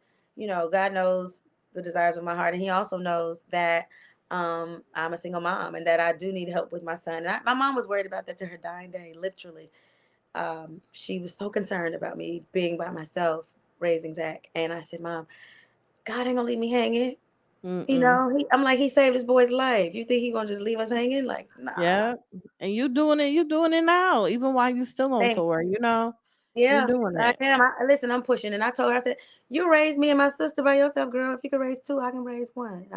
God knows the desires of my heart. And He also knows that I'm a single mom and that I do need help with my son. And my mom was worried about that to her dying day, literally. She was so concerned about me being by myself raising Zach. And I said, Mom, God ain't gonna leave me hanging. Mm-mm. I'm like, He saved his boy's life. You think He gonna just leave us hanging? Like, nah. Yeah. And you doing it now, even while you still on Thank tour. You Yeah, doing I it. am. Listen, I'm pushing, and I told her, I said, "You raised me and my sister by yourself, girl. If you can raise two, I can raise one."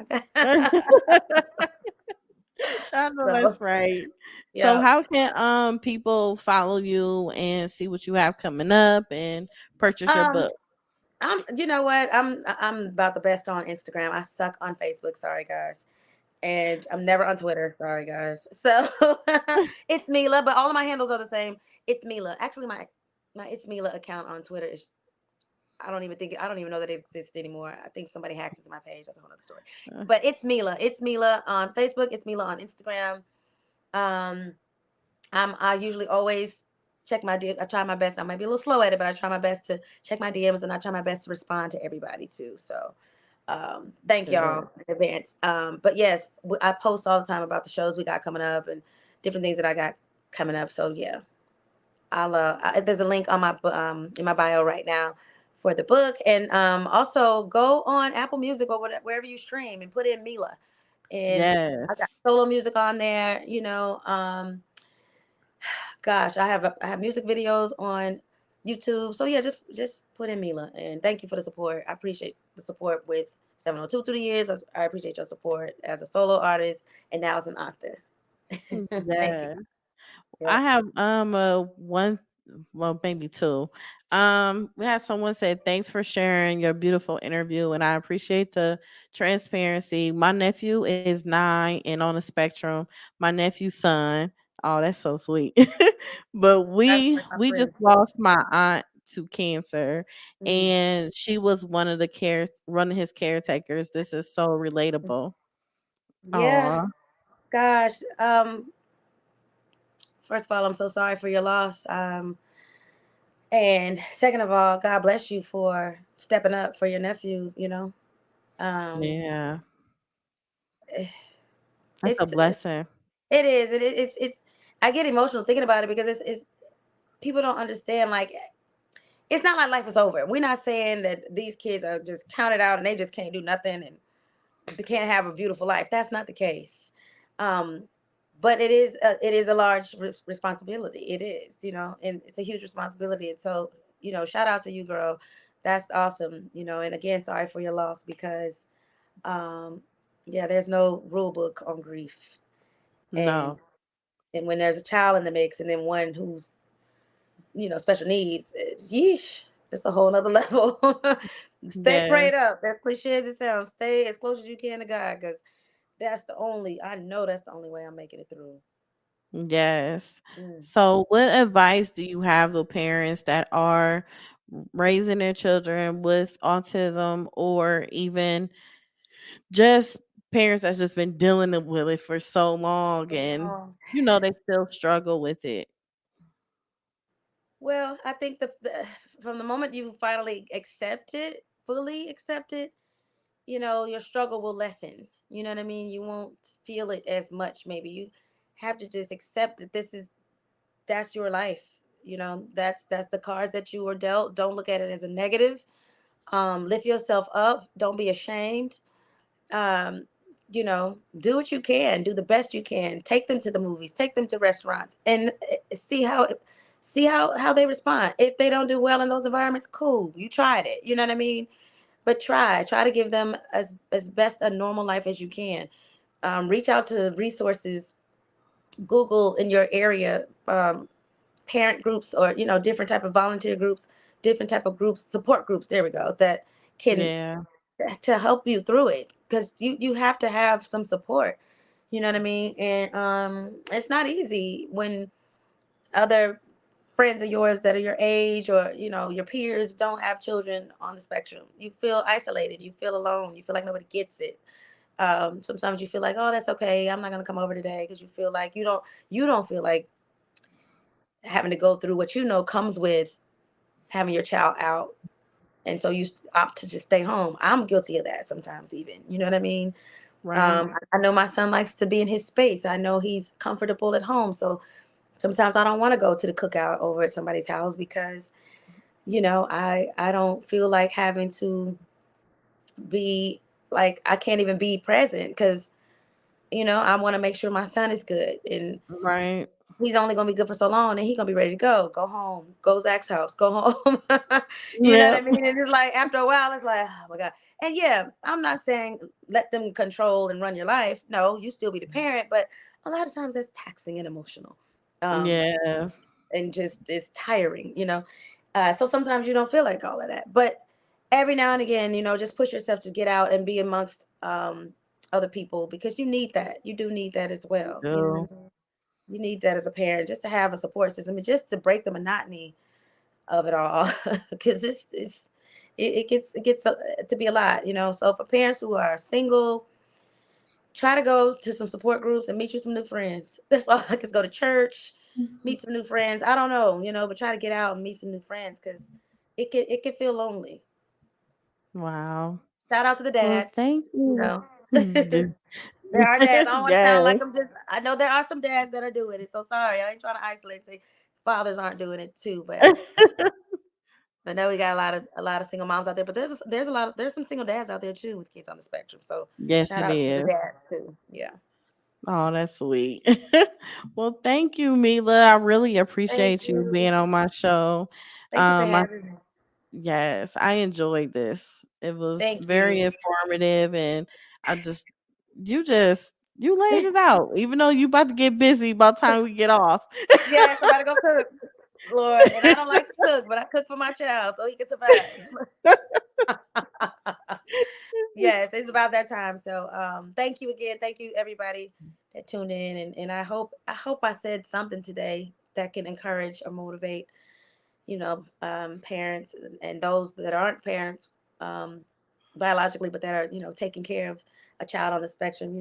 I know So, that's right. So yeah. how can people follow you and see what you have coming up and purchase your Um, book? you know what? I'm about the best on Instagram. I suck on Facebook. Sorry, guys. And I'm never on Twitter. Sorry, guys. So it's Meelah, but all of my handles are the same. It's Meelah. Actually, my It's Meelah account on Twitter is I don't even know that it exists anymore. I think somebody hacked into my page. That's a whole other story. Uh, But it's Meelah. It's Meelah on Facebook. It's Meelah on Instagram. Um, I usually always check my DM. I try my best. I might be a little slow at it, but I try my best to check my DMs and I try my best to respond to everybody too. So thank Good. y'all in advance. But yes, I post all the time about the shows we got coming up and different things that I got coming up. So yeah, there's a link on my in my bio right now for the book, and also go on Apple Music or wherever you stream and put in Meelah, and I got Yes. solo music on there. Gosh, I have music videos on YouTube. So yeah, just put in Meelah, and thank you for the support. I appreciate the support with 702 through the years. I appreciate your support as a solo artist and now as an author. Thank you. Yes. I Yep. have one, well, maybe two. We had someone say thanks for sharing your beautiful interview, and I appreciate the transparency. My nephew is 9 and on the spectrum. My nephew's son. Oh, that's so sweet. But That's we like my we just friend. lost my aunt to cancer, Mm. and she was one of his caretakers. This is so relatable. Yeah, Oh, gosh. First of all, I'm so sorry for your loss. And second of all, God bless you for stepping up for your nephew. Um, yeah. eh, That's a it's blessing. it is it's. I get emotional thinking about it because it's people don't understand. Like, it's not like life is over. We're not saying that these kids are just counted out and they just can't do nothing and they can't have a beautiful life. That's not the case. Um, but it is a large responsibility. It is, and it's a huge responsibility. And so, shout out to you, girl. That's awesome. And again, sorry for your loss because, um, yeah, there's no rule book on grief. And No. and when there's a child in the mix, and then one who's special needs, yeesh, it's a whole nother level. Stay Yes. prayed up. As cliche as it sounds, stay as close as you can to God, because I know that's the only way I'm making it through. Yes. Mm. So, what advice do you have to parents that are raising their children with autism, or even just parents that's just been dealing with it for so long, and Oh. they still struggle with it? Well, I think from the moment you finally fully accept it, your struggle will lessen. You know what I mean? You won't feel it as much. Maybe you have to just accept that that's your life. That's the cards that you were dealt. Don't look at it as a negative. Lift yourself up. Don't be ashamed. um, do what you can, do the best you can. Take them to the movies, take them to restaurants, and see how they respond. If they don't do well in those environments, cool. You tried it. You know what I mean? But try to give them as best a normal life as you can. Reach out to resources Google in your area parent groups, or different type of volunteer groups, different type of groups, support groups, there we go, that can Yeah. to help you through it, because you have to have some support. You know what I mean? And it's not easy when other friends of yours that are your age, or your peers, don't have children on the spectrum. You feel isolated, you feel alone, you feel like nobody gets it. Sometimes you feel like, oh, that's okay, I'm not going to come over today, because you feel like you don't feel like having to go through what comes with having your child out, and so you opt to just stay home. I'm guilty of that sometimes, even, you know what I mean? Right. I know my son likes to be in his space. I know he's comfortable at home, so sometimes I don't want to go to the cookout over at somebody's house, because I don't feel like having to be, like, I can't even be present, because I want to make sure my son is good, and Right. he's only gonna be good for so long, and he's gonna be ready to go home, go Zach's house, go home. You know what I Yep. mean? And it's like, after a while, it's like, oh my God. And yeah, I'm not saying let them control and run your life. No, you still be the parent, but a lot of times that's taxing and emotional. Um, Yeah. and just it's tiring. So sometimes you don't feel like all of that. But every now and again, just push yourself to get out and be amongst other people, because you need that. You do need that as well. You know what Do. I mean? You need that as a parent, just to have a support system, and just to break the monotony of it all, because it gets to be a lot. So for parents who are single, try to go to some support groups and meet you some new friends. That's all. I can go to church, meet some new friends. I don't know, but try to get out and meet some new friends, because it can feel lonely. Wow. Shout out to the Well, dads. thank You you. know, The- there are dads. I don't want to sound yes. like I'm just. I know there are some dads that are doing it. So sorry, I ain't trying to isolate. Say fathers aren't doing it too, but I know we got a lot of single moms out there. But there's some single dads out there too with kids on the spectrum. So Yes, shout it out to the is. dads too. Yeah. Oh, that's sweet. Well, thank you, Meelah. I really Thank appreciate you being you. on my show. Thank you for I having me. Yes, I enjoyed this. It was Thank very you. informative, and I just you laid it out. Even though you about to get busy by the time we get off. Yes, I'm about to go cook, Lord. And I don't like to cook, but I cook for my child so he can survive. Yes, it's about that time. So thank you again. Thank you everybody that tuned in, and I hope I said something today that can encourage or motivate, parents, and those that aren't parents um biologically, but that are, taking care of a child on the spectrum.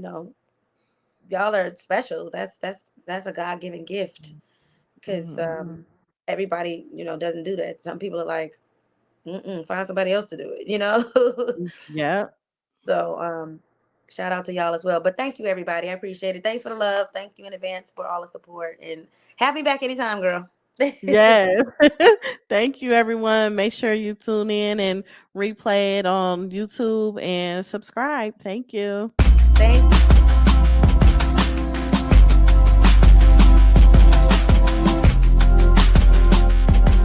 Y'all are special. That's a God-given gift, because Mhm. everybody, doesn't do that. Some people are like, find somebody else to do it. Yep. So shout out to y'all as well. But thank you everybody. I appreciate it. Thanks for the love. Thank you in advance for all the support, and have me back anytime, girl. Yes. Thank you, everyone. Make sure you tune in and replay it on YouTube and subscribe. Thank you. Thanks.